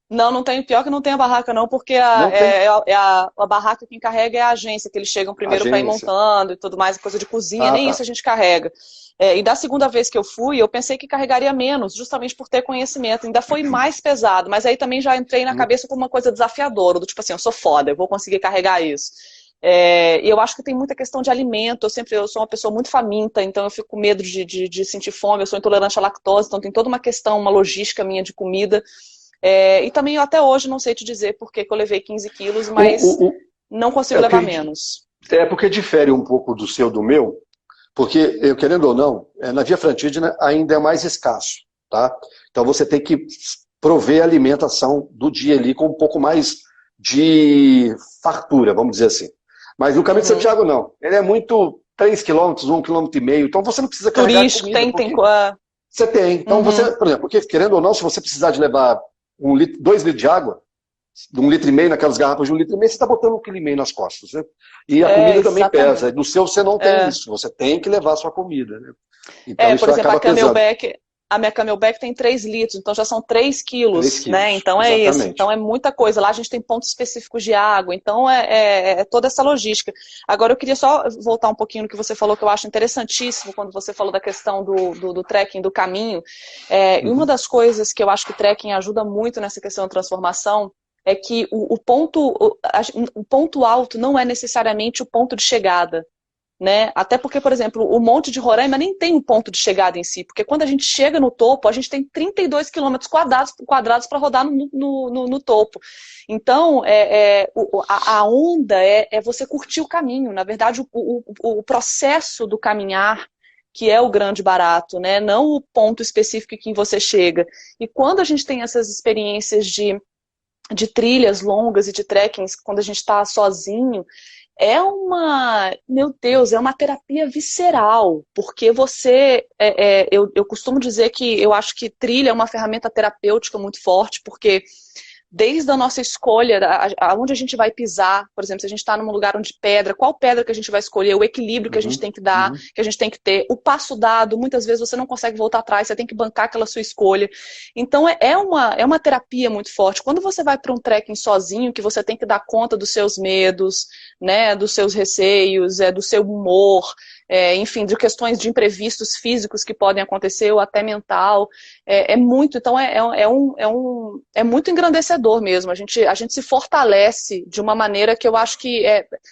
Não tem, pior que não tem a barraca não, porque a barraca quem carrega é a agência, que eles chegam primeiro para ir montando e tudo mais, coisa de cozinha, nem isso a gente carrega. E da segunda vez que eu fui, eu pensei que carregaria menos, justamente por ter conhecimento, ainda foi mais pesado, mas aí também já entrei na cabeça com uma coisa desafiadora, do tipo assim, eu sou foda, eu vou conseguir carregar isso. E eu acho que tem muita questão de alimento, eu sou uma pessoa muito faminta, então eu fico com medo de sentir fome, eu sou intolerante à lactose, então tem toda uma questão, uma logística minha de comida. E também eu até hoje não sei te dizer porque que eu levei 15 quilos, mas não consigo levar menos. É porque difere um pouco do seu do meu, porque, eu querendo ou não, na Via Frantígena ainda é mais escasso, tá? Então você tem que prover a alimentação do dia ali com um pouco mais de fartura, vamos dizer assim. Mas no Caminho de Santiago não, ele é muito 3 quilômetros, 1,5 quilômetros, então você não precisa carregar turístico, comida. Você tem, então você, por exemplo, porque querendo ou não, se você precisar de levar 2 litros de água, de 1,5 litro naquelas garrafas de 1,5 litro, você está botando 1,5 kg nas costas, né? E a comida também pesa. No seu você não tem isso, você tem que levar a sua comida, né? Então, por exemplo, a minha Camelback tem 3 litros, então já são 3 quilos, né? Então exatamente. Isso, então é muita coisa. Lá a gente tem pontos específicos de água, então é toda essa logística. Agora eu queria só voltar um pouquinho no que você falou, que eu acho interessantíssimo, quando você falou da questão do trekking, do caminho. E uma das coisas que eu acho que o trekking ajuda muito nessa questão da transformação é que o ponto alto não é necessariamente o ponto de chegada. Né? Até porque, por exemplo, o Monte de Roraima nem tem um ponto de chegada em si, porque quando a gente chega no topo, a gente tem 32 quilômetros quadrados para rodar no topo. Então, a onda é você curtir o caminho. Na verdade, o processo do caminhar, que é o grande barato, né? Não o ponto específico em que você chega. E quando a gente tem essas experiências de trilhas longas e de trekkings, quando a gente está sozinho, meu Deus, é uma terapia visceral, porque eu costumo dizer que eu acho que trilha é uma ferramenta terapêutica muito forte, porque desde a nossa escolha, aonde a gente vai pisar, por exemplo, se a gente está num lugar onde pedra, qual pedra que a gente vai escolher, o equilíbrio que a gente tem que dar, que a gente tem que ter, o passo dado, muitas vezes você não consegue voltar atrás, você tem que bancar aquela sua escolha. Então é uma terapia muito forte. Quando você vai para um trekking sozinho, que você tem que dar conta dos seus medos, né, dos seus receios, do seu humor, enfim, de questões de imprevistos físicos que podem acontecer, ou até mental, então é muito engrandecedor mesmo, a gente se fortalece de uma maneira que eu acho que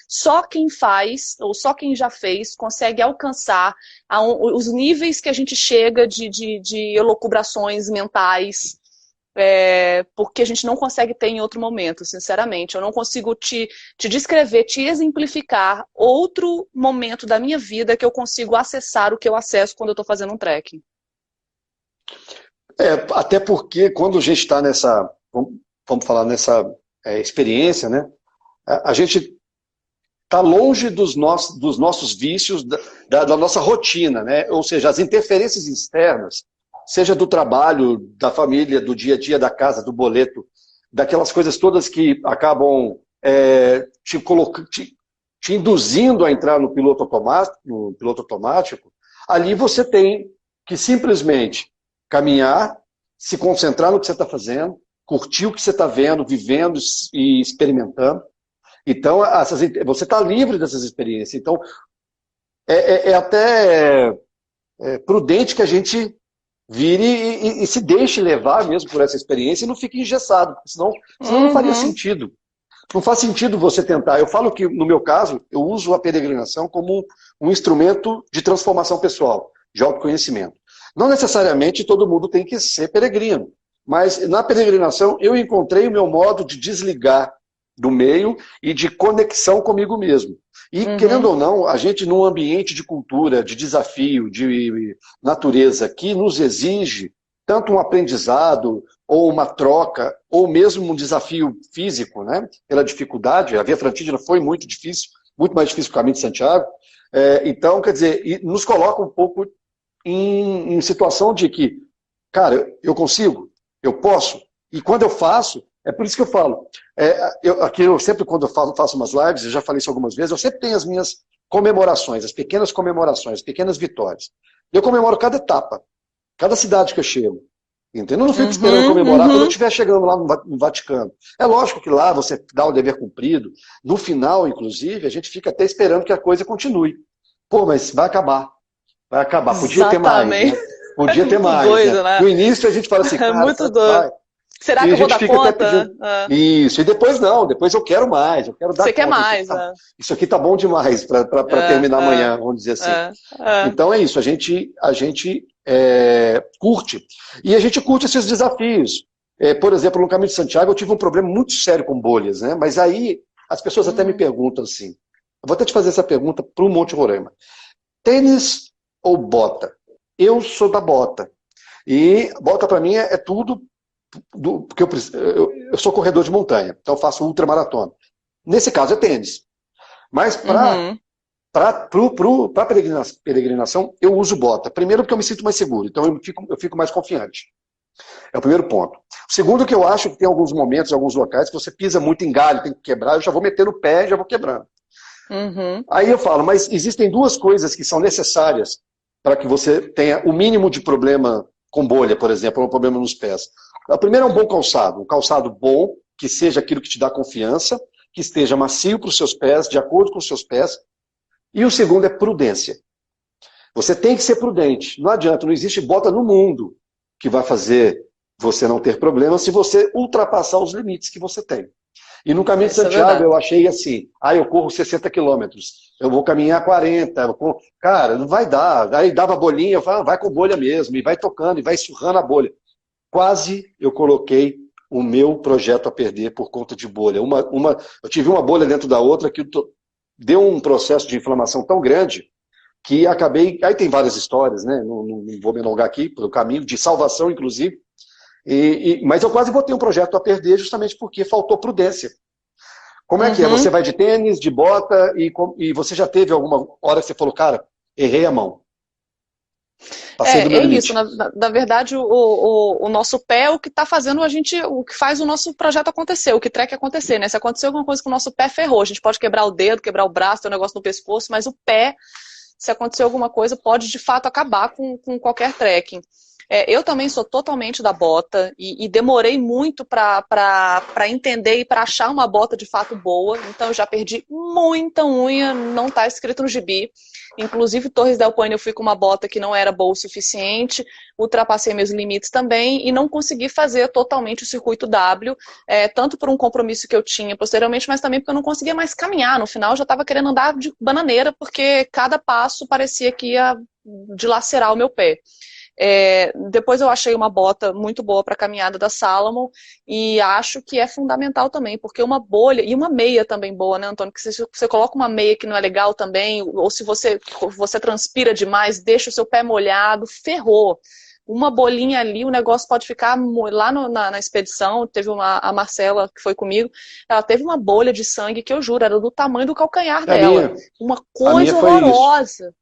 só quem faz, ou só quem já fez, consegue alcançar os níveis que a gente chega de elucubrações mentais, porque a gente não consegue ter em outro momento, sinceramente. Eu não consigo te descrever, te exemplificar outro momento da minha vida que eu consigo acessar o que eu acesso quando eu estou fazendo um trekking. Até porque quando a gente está nessa, vamos falar nessa experiência, né? A gente está longe dos nossos vícios, da nossa rotina, né? Ou seja, as interferências externas, seja do trabalho, da família, do dia a dia, da casa, do boleto, daquelas coisas todas que acabam te induzindo a entrar no piloto automático, ali você tem que simplesmente caminhar, se concentrar no que você está fazendo, curtir o que você está vendo, vivendo e experimentando. Então, você está livre dessas experiências. Então, até prudente que a gente vire e se deixe levar mesmo por essa experiência e não fique engessado, porque senão não faria sentido. Não faz sentido você tentar. Eu falo que, no meu caso, eu uso a peregrinação como um instrumento de transformação pessoal, de autoconhecimento. Não necessariamente todo mundo tem que ser peregrino, mas na peregrinação eu encontrei o meu modo de desligar do meio e de conexão comigo mesmo. E, querendo ou não, a gente num ambiente de cultura, de desafio, de natureza, que nos exige tanto um aprendizado, ou uma troca, ou mesmo um desafio físico, né? Pela dificuldade. A Via Frantígena foi muito difícil, muito mais difícil que o Caminho de Santiago. Então, quer dizer, nos coloca um pouco em situação de que, cara, eu consigo, eu posso, e quando eu faço, é por isso que eu falo, eu sempre quando eu faço umas lives, eu já falei isso algumas vezes, eu sempre tenho as minhas comemorações, as pequenas comemorações, as pequenas vitórias. Eu comemoro cada etapa, cada cidade que eu chego. Entendeu? Eu não fico esperando comemorar quando eu estiver chegando lá no Vaticano. É lógico que lá você dá o dever cumprido. No final, inclusive, a gente fica até esperando que a coisa continue. Pô, mas vai acabar. Vai acabar. Podia ter mais. Né? Podia ter mais. Doido, né? No início a gente fala assim, cara, muito doido. Será que eu vou dar conta? Isso, e depois não, depois eu quero mais, eu quero dar conta. Você quer mais, isso aqui tá bom demais para terminar amanhã, vamos dizer assim. Então é isso, a gente curte. E a gente curte esses desafios. Por exemplo, no Caminho de Santiago eu tive um problema muito sério com bolhas, né? Mas aí as pessoas até me perguntam assim, eu vou até te fazer essa pergunta para o Monte Roraima. Tênis ou bota? Eu sou da bota. E bota para mim é tudo, porque eu sou corredor de montanha, então eu faço ultramaratona. Nesse caso é tênis. Mas para peregrinação, eu uso bota. Primeiro porque eu me sinto mais seguro, então eu fico mais confiante. É o primeiro ponto. O segundo que eu acho que tem alguns momentos, alguns locais, que você pisa muito em galho, tem que quebrar, eu já vou meter no pé e já vou quebrando. Aí eu falo, mas existem duas coisas que são necessárias para que você tenha o mínimo de problema com bolha, por exemplo, ou um problema nos pés. A primeira é um bom calçado. Um calçado bom, que seja aquilo que te dá confiança, que esteja macio para os seus pés, de acordo com os seus pés. E o segundo é prudência. Você tem que ser prudente. Não adianta, não existe bota no mundo que vai fazer você não ter problema se você ultrapassar os limites que você tem. E no Caminho de Santiago eu achei assim, eu corro 60 quilômetros, eu vou caminhar 40, cara, não vai dar. Aí dava bolinha, eu falava, vai com bolha mesmo, e vai tocando, e vai surrando a bolha. Quase eu coloquei o meu projeto a perder por conta de bolha. Eu tive uma bolha dentro da outra que deu um processo de inflamação tão grande que acabei... Aí tem várias histórias, né? Não vou me alongar aqui, pelo caminho de salvação, inclusive. Mas eu quase botei um projeto a perder justamente porque faltou prudência. Como é que é? Você vai de tênis, de bota, e você já teve alguma hora que você falou, cara, errei a mão. Passei do meu limite. Isso, na verdade o nosso pé é o que está fazendo o que faz o nosso projeto acontecer, o que trek acontecer, né? Se acontecer alguma coisa com o nosso pé, ferrou. A gente pode quebrar o dedo, quebrar o braço, ter um negócio no pescoço, mas o pé, se acontecer alguma coisa, pode de fato acabar com qualquer trekking. Eu também sou totalmente da bota e demorei muito para entender e para achar uma bota de fato boa. Então eu já perdi muita unha, não está escrito no gibi. Inclusive Torres del Paine eu fui com uma bota que não era boa o suficiente, ultrapassei meus limites também e não consegui fazer totalmente o circuito W, tanto por um compromisso que eu tinha posteriormente, mas também porque eu não conseguia mais caminhar. No final eu já estava querendo andar de bananeira porque cada passo parecia que ia dilacerar o meu pé. Depois eu achei uma bota muito boa para a caminhada da Salomon e acho que é fundamental também, porque uma bolha e uma meia também boa, né, Antônio? Que se você coloca uma meia que não é legal também, ou se você transpira demais, deixa o seu pé molhado, ferrou. uma bolinha ali, o negócio pode ficar lá na expedição. Teve a Marcela, que foi comigo, ela teve uma bolha de sangue que eu juro, era do tamanho do calcanhar dela. Uma coisa horrorosa.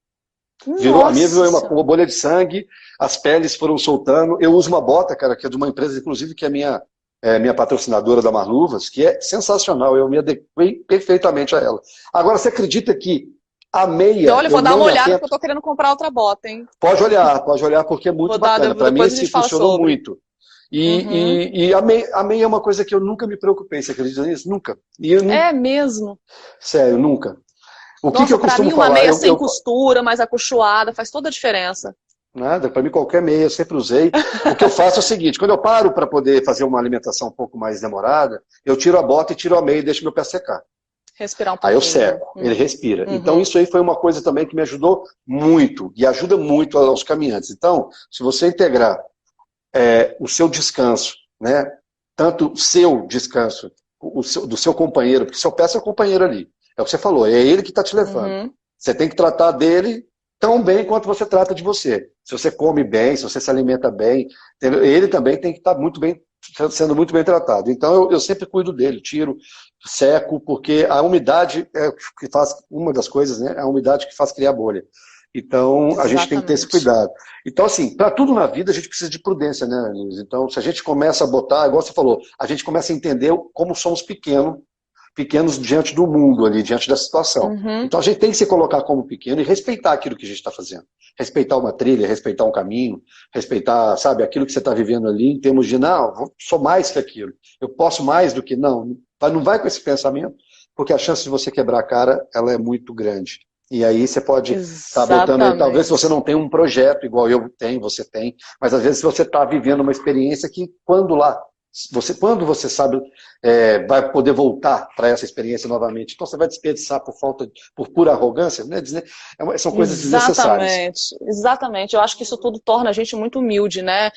A minha virou uma bolha de sangue, as peles foram soltando. Eu uso uma bota, cara, que é de uma empresa, inclusive, que é minha patrocinadora da Marluvas, que é sensacional. Eu me adequei perfeitamente a ela. Agora, você acredita que a meia... Olha, eu vou dar uma olhada, porque eu tô querendo comprar outra bota, hein? Pode olhar, porque é muito bacana. Para mim, esse funcionou muito. E a meia é uma coisa que eu nunca me preocupei. Você acredita nisso? Nunca. É mesmo? Sério, nunca. Nossa, pra mim uma meia sem costura, mais acolchoada, faz toda a diferença. Nada, para mim qualquer meia eu sempre usei. O que eu faço é o seguinte, quando eu paro para poder fazer uma alimentação um pouco mais demorada, eu tiro a bota e tiro a meia e deixo meu pé secar. Respirar um pouquinho. Aí eu seco, ele respira. Então isso aí foi uma coisa também que me ajudou muito, e ajuda muito aos caminhantes. Então, se você integrar o seu descanso, né, tanto o seu descanso, do seu companheiro, porque seu pé é seu companheiro ali, é o que você falou, é ele que está te levando. Você tem que tratar dele tão bem quanto você trata de você. Se você come bem, se você se alimenta bem, ele também tem que estar sendo muito bem tratado. Então eu sempre cuido dele, tiro, seco, porque a umidade é que faz, uma das coisas, né, é a umidade que faz criar bolha. Então a gente tem que ter esse cuidado. Então assim, para tudo na vida a gente precisa de prudência, né, Luiz? Então se a gente começa a botar, igual você falou, a gente começa a entender como somos pequenos diante do mundo ali, diante da situação. Então a gente tem que se colocar como pequeno e respeitar aquilo que a gente está fazendo. Respeitar uma trilha, respeitar um caminho, respeitar, sabe, aquilo que você está vivendo ali, em termos de, não, sou mais que aquilo, eu posso mais do que, não vai com esse pensamento, porque a chance de você quebrar a cara, ela é muito grande. E aí você pode estar botando, talvez você não tenha um projeto igual eu tenho, você tem, mas às vezes você está vivendo uma experiência que quando você sabe, vai poder voltar para essa experiência novamente. Então você vai desperdiçar por pura arrogância, né? São coisas desnecessárias. Exatamente. Eu acho que isso tudo torna a gente muito humilde, né?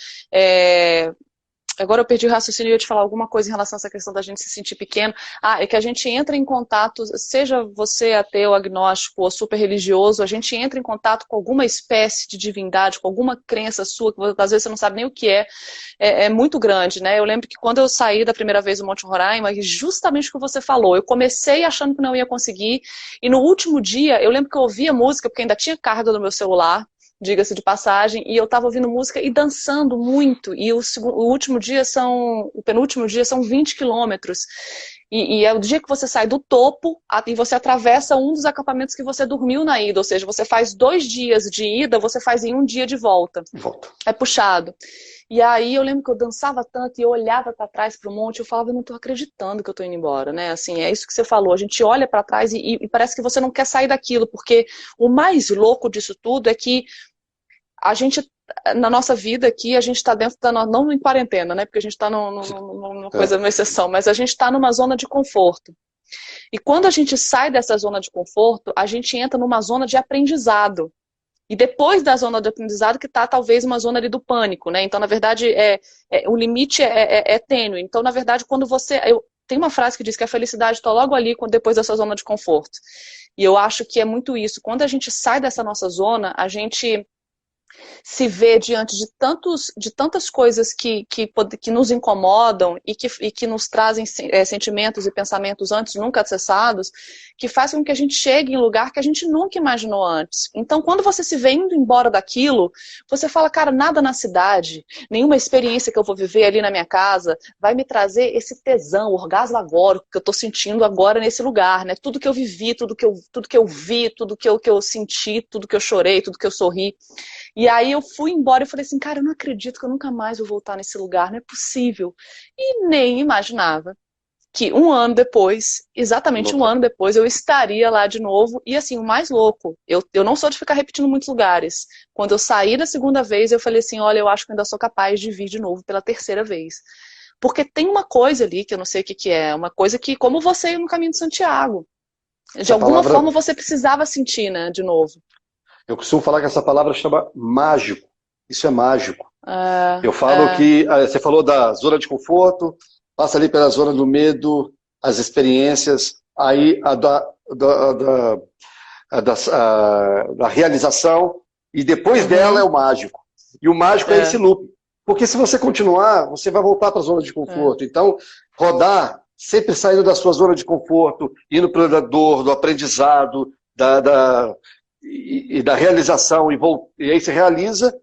Agora eu perdi o raciocínio e ia te falar alguma coisa em relação a essa questão da gente se sentir pequeno. É que a gente entra em contato, seja você ateu, agnóstico ou super religioso, a gente entra em contato com alguma espécie de divindade, com alguma crença sua, que às vezes você não sabe nem o que é muito grande, né? Eu lembro que quando eu saí da primeira vez do Monte Roraima, justamente o que você falou, eu comecei achando que não ia conseguir, e no último dia, eu lembro que eu ouvia música, porque ainda tinha carga no meu celular, diga-se de passagem, e eu estava ouvindo música e dançando muito, e o penúltimo dia são 20 quilômetros, e é o dia que você sai do topo e você atravessa um dos acampamentos que você dormiu na ida, ou seja, você faz 2 dias de ida, você faz em 1 dia de volta. É puxado. E aí eu lembro que eu dançava tanto e eu olhava para trás para o monte e eu falava, eu não estou acreditando que eu estou indo embora, né? Assim, é isso que você falou, a gente olha para trás e parece que você não quer sair daquilo, porque o mais louco disso tudo é que a gente, na nossa vida aqui, a gente está dentro não em quarentena, né? Porque a gente está numa coisa, uma exceção, mas a gente está numa zona de conforto. E quando a gente sai dessa zona de conforto, a gente entra numa zona de aprendizado. E depois da zona de aprendizado que está talvez uma zona ali do pânico, né? Então, na verdade, o limite é tênue. Então, na verdade, quando você... Tem uma frase que diz que a felicidade está logo ali depois dessa zona de conforto. E eu acho que é muito isso. Quando a gente sai dessa nossa zona, a gente se vê diante de tantas coisas que nos incomodam e que nos trazem sentimentos e pensamentos antes nunca acessados, que faz com que a gente chegue em um lugar que a gente nunca imaginou antes. Então, quando você se vê indo embora daquilo, você fala, cara, nada na cidade, nenhuma experiência que eu vou viver ali na minha casa vai me trazer esse tesão, orgasmo agórico que eu estou sentindo agora nesse lugar, né? Tudo que eu vivi, tudo que eu vi, tudo que eu senti, tudo que eu chorei, tudo que eu sorri. E aí eu fui embora e falei assim, cara, eu não acredito que eu nunca mais vou voltar nesse lugar, não é possível. E nem imaginava que um ano depois, exatamente um ano depois, eu estaria lá de novo. E assim, o mais louco, eu não sou de ficar repetindo muitos lugares. Quando eu saí da segunda vez, eu falei assim, olha, eu acho que eu ainda sou capaz de vir de novo pela terceira vez. Porque tem uma coisa ali, que eu não sei o que é, uma coisa que, como você ir no caminho de Santiago, de alguma forma você precisava sentir, né, de novo. Eu costumo falar que essa palavra chama mágico. Isso é mágico. Eu falo que, você falou da zona de conforto, passa ali pela zona do medo, as experiências, aí da realização, e depois dela é o mágico. E o mágico é esse loop. Porque se você continuar, você vai voltar para a zona de conforto. Então, rodar, sempre saindo da sua zona de conforto, indo para a dor, do aprendizado, e da realização, e aí você realiza,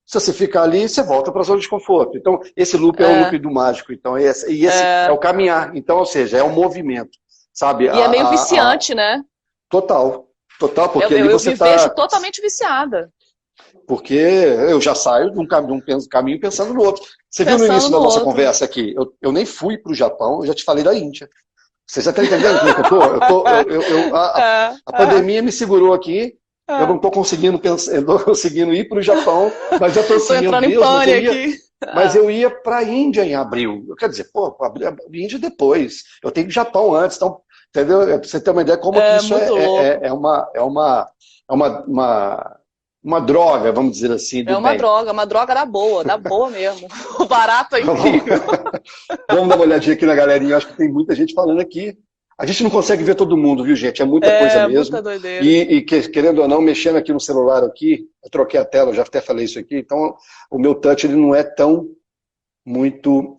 se você ficar ali, você volta para a zona de conforto. Então, esse loop é o loop do mágico. Então, esse é o caminhar. Então, ou seja, é o movimento. Sabe? E é meio viciante, né? Total, porque ali eu você me vejo totalmente viciada. Porque eu já saio de um caminho pensando no outro. Você viu no início da nossa conversa aqui, eu nem fui para o Japão, eu já te falei da Índia. Você já está entendendo como é que eu tô? A pandemia me segurou aqui, eu não estou conseguindo ir para o Japão, mas já estou assim, meu Deus, mas eu ia para a Índia em abril. Quer dizer, a Índia depois. Eu tenho que ir para o Japão antes, então, entendeu? Para você ter uma ideia como que isso uma droga, vamos dizer assim. Uma droga da boa mesmo. O barato é incrível. Vamos dar uma olhadinha aqui na galerinha, eu acho que tem muita gente falando aqui. A gente não consegue ver todo mundo, viu, gente? É muita coisa mesmo. Muita doideira. E querendo ou não, mexendo aqui no celular aqui, eu troquei a tela, eu já até falei isso aqui, então o meu touch ele não é tão muito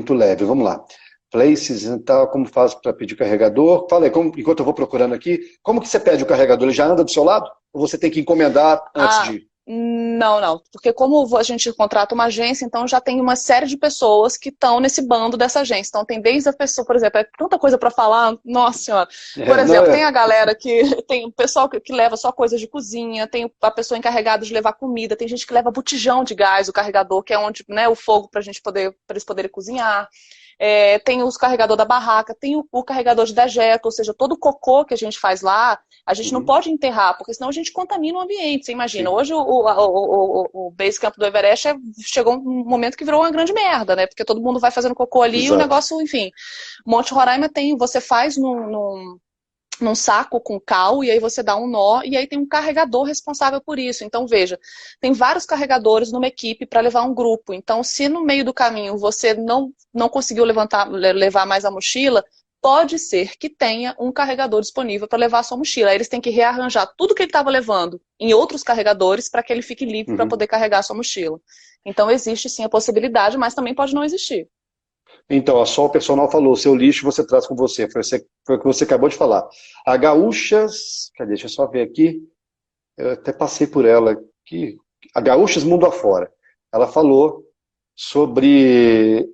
leve. Vamos lá. Places e tal, como faz para pedir carregador? Fala aí, enquanto eu vou procurando aqui, como que você pede o carregador? Ele já anda do seu lado? Ou você tem que encomendar antes de ir? Não. Porque como a gente contrata uma agência, então já tem uma série de pessoas que estão nesse bando dessa agência. Então tem desde a pessoa, por exemplo, é tanta coisa para falar, nossa senhora. Por exemplo, tem a galera tem o pessoal que leva só coisas de cozinha, tem a pessoa encarregada de levar comida, tem gente que leva botijão de gás, o carregador, que é onde, né, o fogo para eles poderem cozinhar. Tem os carregador da barraca, tem o carregador de dejeto, ou seja, todo o cocô que a gente faz lá, a gente não pode enterrar, porque senão a gente contamina o ambiente. Você imagina, hoje o Base Camp do Everest chegou um momento que virou uma grande merda, né? Porque todo mundo vai fazendo cocô ali e o negócio, enfim. Monte Roraima você faz num saco com cal, e aí você dá um nó, e aí tem um carregador responsável por isso. Então, veja, tem vários carregadores numa equipe para levar um grupo. Então, se no meio do caminho você não conseguiu levar mais a mochila, pode ser que tenha um carregador disponível para levar a sua mochila. Aí eles têm que rearranjar tudo que ele estava levando em outros carregadores para que ele fique livre para poder carregar a sua mochila. Então, existe sim a possibilidade, mas também pode não existir. Então, só o personal falou, seu lixo você traz com você. Foi o que você acabou de falar. A Gaúchas, cadê? Deixa eu só ver aqui. Eu até passei por ela aqui. A Gaúchas Mundo Afora. Ela falou sobre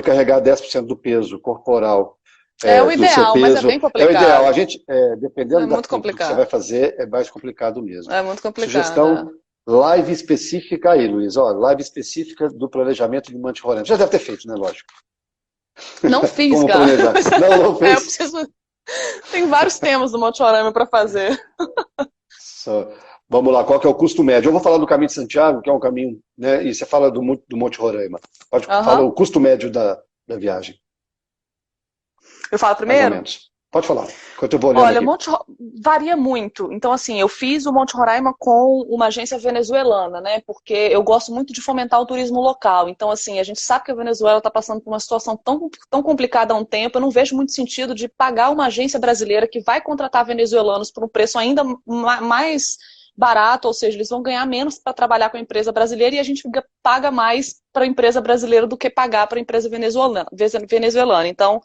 carregar 10% do peso corporal. É o ideal, mas é bem complicado. É o ideal. A gente, dependendo do que você vai fazer, é mais complicado mesmo. É muito complicado. Sugestão, live específica aí, Luiz. Ó, live específica do planejamento de Monte Roraima. Já deve ter feito, né? Lógico. Não fiz, cara. Não fez. Tem vários temas do Monte Roraima para fazer. Vamos lá, qual que é o custo médio? Eu vou falar do Caminho de Santiago, que é um caminho, né? E você fala do Monte Roraima. Fala o custo médio da viagem. Eu falo primeiro? Mais ou menos. Pode falar, enquanto eu vou olhando aqui. Varia muito. Então, assim, eu fiz o Monte Roraima com uma agência venezuelana, né? Porque eu gosto muito de fomentar o turismo local. Então, assim, a gente sabe que a Venezuela está passando por uma situação tão complicada há um tempo. Eu não vejo muito sentido de pagar uma agência brasileira que vai contratar venezuelanos por um preço ainda mais barato, ou seja, eles vão ganhar menos para trabalhar com a empresa brasileira e a gente paga mais para a empresa brasileira do que pagar para a empresa venezuelana. Então,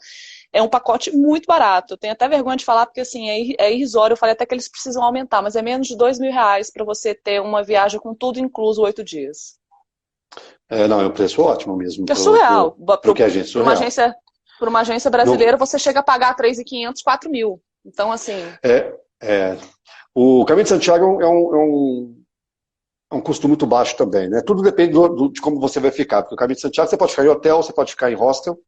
é um pacote muito barato. Eu tenho até vergonha de falar, porque assim, é irrisório. Eu falei até que eles precisam aumentar, mas é menos de R$2.000 para você ter uma viagem com tudo incluso 8 dias. Não, é um preço ótimo mesmo. É surreal. Para uma agência brasileira, você chega a pagar R$3.500, R$4.000. Então, assim... O Caminho de Santiago é um custo muito baixo também, né? Tudo depende de como você vai ficar. Porque o Caminho de Santiago, você pode ficar em hotel, você pode ficar em hostel,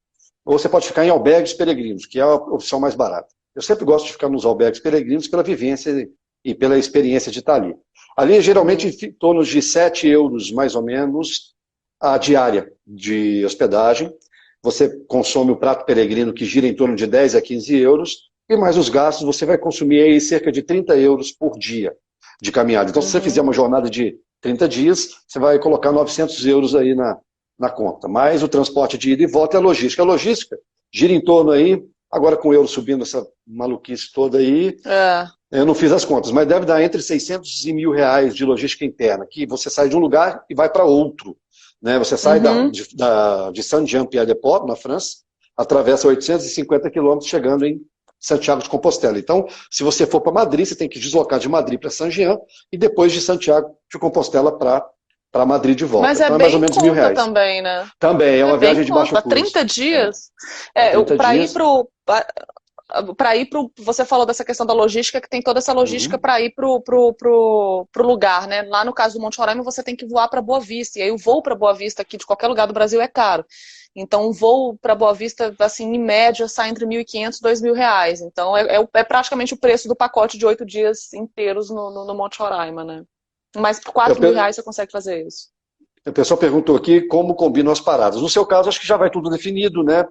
ou você pode ficar em albergues peregrinos, que é a opção mais barata. Eu sempre gosto de ficar nos albergues peregrinos pela vivência e pela experiência de estar ali. Ali, geralmente, em torno de 7 euros, mais ou menos, a diária de hospedagem. Você consome o prato peregrino, que gira em torno de 10 a 15 euros, e mais os gastos, você vai consumir aí cerca de 30 euros por dia de caminhada. Então, se você fizer uma jornada de 30 dias, você vai colocar 900 euros aí na conta. Mais o transporte de ida e volta e a logística. A logística gira em torno aí, agora com o euro subindo essa maluquice toda aí, Eu não fiz as contas, mas deve dar entre 600 e R$ 1.000 de logística interna, que você sai de um lugar e vai para outro. Né? Você sai de Saint-Jean-Pied-de-Port, na França, atravessa 850 quilômetros, chegando em Santiago de Compostela. Então, se você for para Madrid, você tem que deslocar de Madrid para Saint-Jean e depois de Santiago de Compostela para Madrid de volta. Mas então, é mais ou bem menos R$ 1.000 também, né? Também, é uma viagem de baixo custo. 30 dias? 30 para dias. ir você falou dessa questão da logística, que tem toda essa logística para ir pro lugar, né? Lá no caso do Monte Roraima, você tem que voar para Boa Vista, e aí o voo para Boa Vista aqui de qualquer lugar do Brasil é caro. Então, um voo para Boa Vista, assim, em média, sai entre R$ 1.500 e R$ 2.000. Então, é praticamente o preço do pacote de 8 dias inteiros no Monte Roraima, né? Mas por R$ 4.000 você consegue fazer isso. O pessoal perguntou aqui como combinam as paradas. No seu caso, acho que já vai tudo definido, né?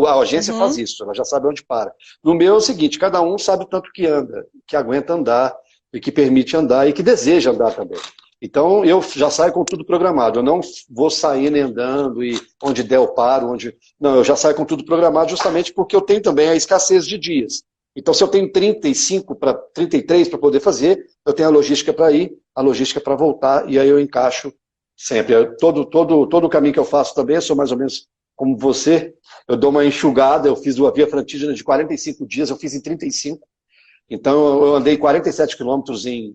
A agência faz isso, ela já sabe onde para. No meu é o seguinte, cada um sabe o tanto que anda, que aguenta andar, e que permite andar, e que deseja andar também. Então, eu já saio com tudo programado. Eu não vou sair nem andando e onde der eu paro, Não, eu já saio com tudo programado justamente porque eu tenho também a escassez de dias. Então, se eu tenho 35 para 33 para poder fazer, eu tenho a logística para ir, a logística para voltar, e aí eu encaixo sempre. Todo o caminho que eu faço também, eu sou mais ou menos como você. Eu dou uma enxugada, eu fiz a Via Francígena de 45 dias, eu fiz em 35. Então, eu andei 47 quilômetros em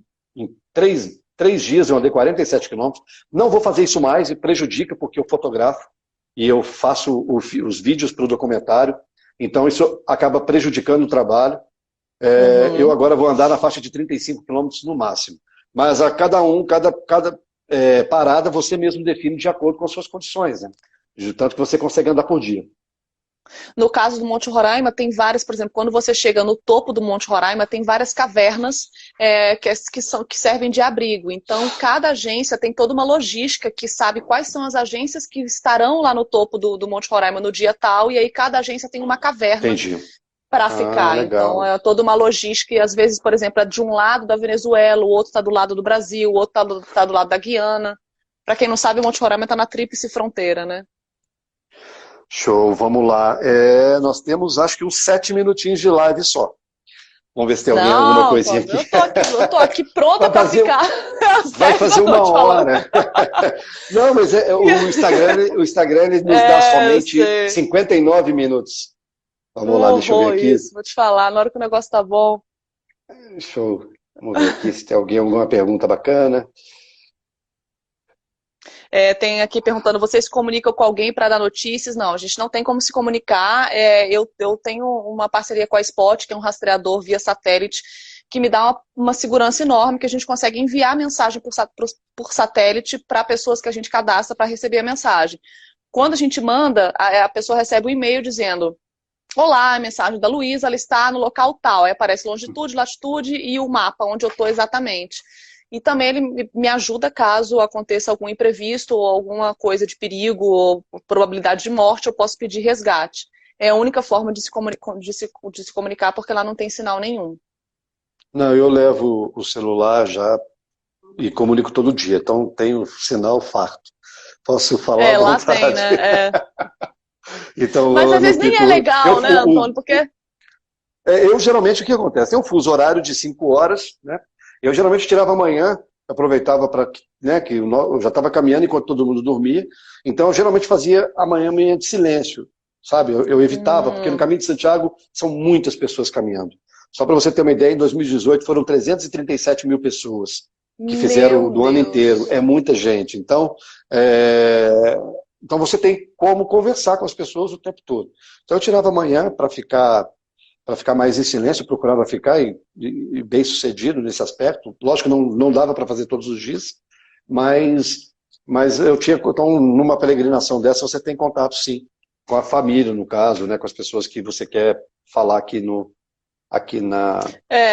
3 dias, eu andei 47 quilômetros. Não vou fazer isso mais, e prejudica, porque eu fotografo e eu faço os vídeos para o documentário. Então, isso acaba prejudicando o trabalho. Eu agora vou andar na faixa de 35 quilômetros no máximo. Mas a cada parada você mesmo define de acordo com as suas condições, né? De tanto que você consegue andar por dia. No caso do Monte Roraima, tem várias, por exemplo, quando você chega no topo do Monte Roraima, tem várias cavernas que servem de abrigo. Então, cada agência tem toda uma logística que sabe quais são as agências que estarão lá no topo do Monte Roraima no dia tal, e aí cada agência tem uma caverna para ficar. Legal. Então, é toda uma logística, e às vezes, por exemplo, é de um lado da Venezuela, o outro está do lado do Brasil, o outro está do lado da Guiana. Para quem não sabe, o Monte Roraima está na tríplice fronteira, né? Show, vamos lá. Nós temos, acho que uns 7 minutinhos de live só. Vamos ver se tem alguma coisinha aqui. Eu tô aqui pronta para ficar. Vai fazer uma hora. Não, mas o Instagram ele nos dá somente 59 minutos. Vamos lá, deixa eu ver aqui. Isso, vou te falar, na hora que o negócio tá bom. Show. Vamos ver aqui se tem alguma pergunta bacana. Tem aqui perguntando, vocês se comunicam com alguém para dar notícias? Não, a gente não tem como se comunicar. Eu tenho uma parceria com a Spot, que é um rastreador via satélite, que me dá uma segurança enorme, que a gente consegue enviar mensagem por satélite para pessoas que a gente cadastra para receber a mensagem. Quando a gente manda, a pessoa recebe um e-mail dizendo: olá, a mensagem da Luísa, ela está no local tal. Aí aparece longitude, latitude e o mapa onde eu estou exatamente. E também ele me ajuda caso aconteça algum imprevisto ou alguma coisa de perigo ou probabilidade de morte, eu posso pedir resgate. É a única forma de se comunicar, porque lá não tem sinal nenhum. Não, eu levo o celular já e comunico todo dia, então tenho sinal farto. Posso falar à lá vontade. tem, né? Então, mas às vezes nem é legal, né, Antônio? Porque... eu geralmente, o que acontece? Tem um fuso horário de 5 horas, né? Eu geralmente tirava amanhã, aproveitava para, né, que eu já estava caminhando enquanto todo mundo dormia, então eu geralmente fazia amanhã de silêncio, sabe? Eu evitava, porque no caminho de Santiago são muitas pessoas caminhando. Só para você ter uma ideia, em 2018 foram 337 mil pessoas que fizeram do ano inteiro. É muita gente. Então você tem como conversar com as pessoas o tempo todo. Então eu tirava amanhã para ficar mais em silêncio, procurava ficar e bem sucedido nesse aspecto. Lógico que não dava para fazer todos os dias, mas eu tinha, então, numa peregrinação dessa, você tem contato, sim, com a família, no caso, né, com as pessoas que você quer falar aqui na...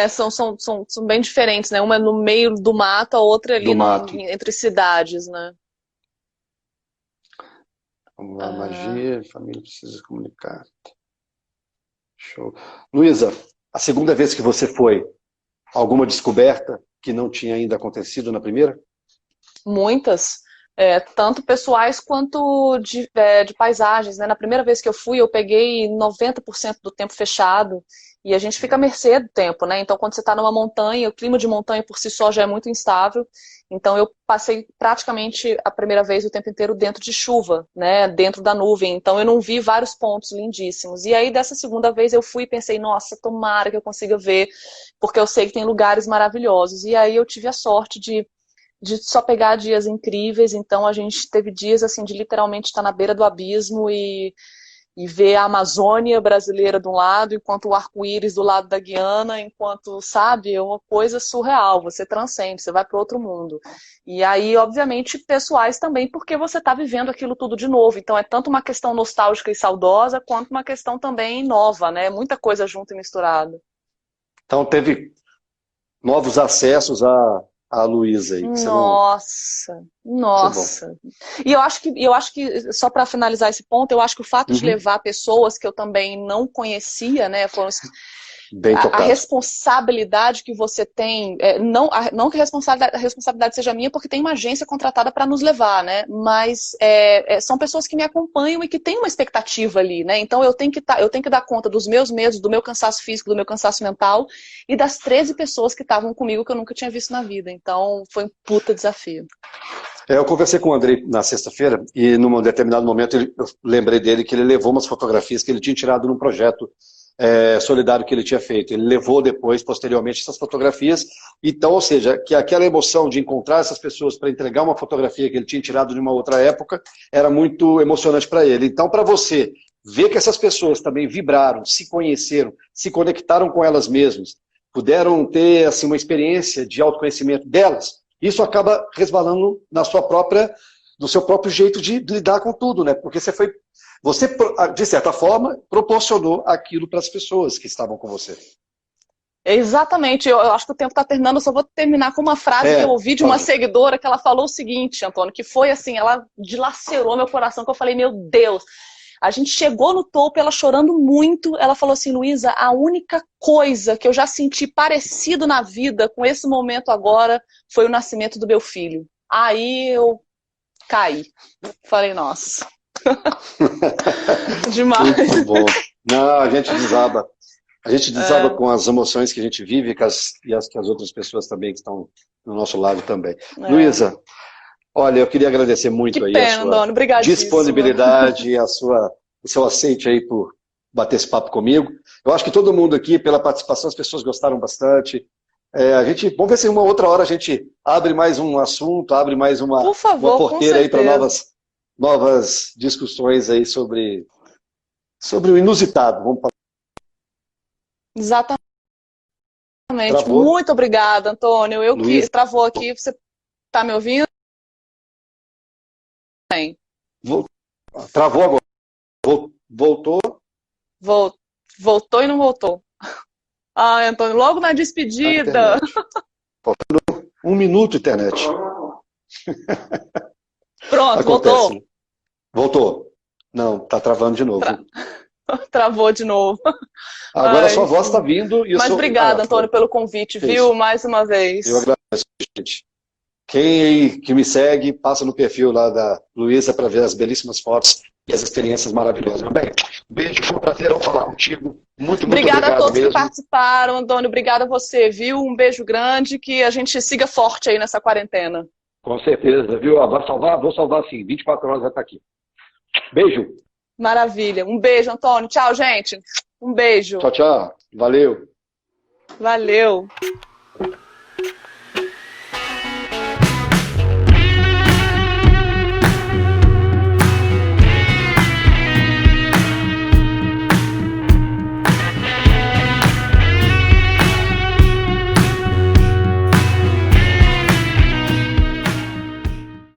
são bem diferentes, né? Uma é no meio do mato, a outra ali entre cidades, né? Vamos lá, magia, a família precisa comunicar. Show. Luísa, a segunda vez que você foi, alguma descoberta que não tinha ainda acontecido na primeira? Muitas. Tanto pessoais quanto de paisagens, né? Na primeira vez que eu fui, eu peguei 90% do tempo fechado E a gente fica à mercê do tempo, né? Então, quando você está numa montanha, o clima de montanha por si só já é muito instável. Então, eu passei praticamente a primeira vez o tempo inteiro dentro de chuva, né? Dentro da nuvem. Então, eu não vi vários pontos lindíssimos. E aí, dessa segunda vez, eu fui e pensei, nossa, tomara que eu consiga ver, porque eu sei que tem lugares maravilhosos. E aí, eu tive a sorte de só pegar dias incríveis. Então, a gente teve dias, assim, de literalmente estar na beira do abismo e ver a Amazônia brasileira de um lado, enquanto o arco-íris do lado da Guiana, enquanto, sabe, é uma coisa surreal, você transcende, você vai para outro mundo. E aí, obviamente, pessoais também, porque você está vivendo aquilo tudo de novo. Então, é tanto uma questão nostálgica e saudosa, quanto uma questão também nova, né? Muita coisa junto e misturada. Então teve novos acessos à Luísa aí. Nossa, nossa. E eu acho que só para finalizar esse ponto, eu acho que o fato de levar pessoas que eu também não conhecia, né, foram Bem a tocado. responsabilidade que você tem, não que a responsabilidade seja minha, porque tem uma agência contratada para nos levar, né? Mas são pessoas que me acompanham e que têm uma expectativa ali, né? Então eu tenho que dar conta dos meus medos, do meu cansaço físico, do meu cansaço mental e das 13 pessoas que estavam comigo que eu nunca tinha visto na vida. Então foi um puta desafio. Eu conversei com o Andrei na sexta-feira e num determinado momento eu lembrei dele que ele levou umas fotografias que ele tinha tirado num projeto solidário que ele tinha feito. Ele levou depois, posteriormente, essas fotografias. Então, ou seja, que aquela emoção de encontrar essas pessoas para entregar uma fotografia que ele tinha tirado de uma outra época era muito emocionante para ele. Então, para você ver que essas pessoas também vibraram, se conheceram, se conectaram com elas mesmas, puderam ter assim, uma experiência de autoconhecimento delas, isso acaba resvalando no seu próprio jeito de lidar com tudo, né? Porque você, de certa forma, proporcionou aquilo para as pessoas que estavam com você. Exatamente, eu acho que o tempo está terminando, eu só vou terminar com uma frase que eu ouvi de uma seguidora que ela falou o seguinte, Antônio, que foi assim, ela dilacerou meu coração, que eu falei, meu Deus, a gente chegou no topo, ela chorando muito, ela falou assim, Luísa, a única coisa que eu já senti parecido na vida com esse momento agora foi o nascimento do meu filho. Aí eu caí, falei, nossa... Demais. Muito bom. Não, a gente desaba. A gente desaba com as emoções que a gente vive e que as outras pessoas também que estão do nosso lado também. Luísa, olha, eu queria agradecer muito aí a sua disponibilidade, o seu aceite aí por bater esse papo comigo. Eu acho que todo mundo aqui, pela participação, as pessoas gostaram bastante. Vamos ver se uma outra hora a gente abre mais um assunto, abre mais uma porteira aí para novas discussões aí sobre o inusitado. Vamos falar. Exatamente. Travou? Muito obrigada, Antônio. Travou aqui, você está me ouvindo? Bem. Travou agora. Voltou? Voltou e não voltou. Ah, Antônio, logo na despedida. Faltando 1 minuto, internet. Pronto, acontece. Voltou. Não, tá travando de novo. Travou de novo. Agora a sua voz está vindo. Mas obrigada, Antônio, pelo convite, viu? Mais uma vez. Eu agradeço, gente. Quem aí que me segue, passa no perfil lá da Luísa para ver as belíssimas fotos e as experiências maravilhosas. Bem, beijo, foi um prazer falar contigo. Muito obrigada a todos mesmo. que participaram, Antônio. Obrigada a você, viu? Um beijo grande, que a gente siga forte aí nessa quarentena. Com certeza, viu? Vou salvar sim. 24 horas vai estar aqui. Beijo. Maravilha. Um beijo, Antônio. Tchau, gente. Um beijo. Tchau, tchau. Valeu. Valeu.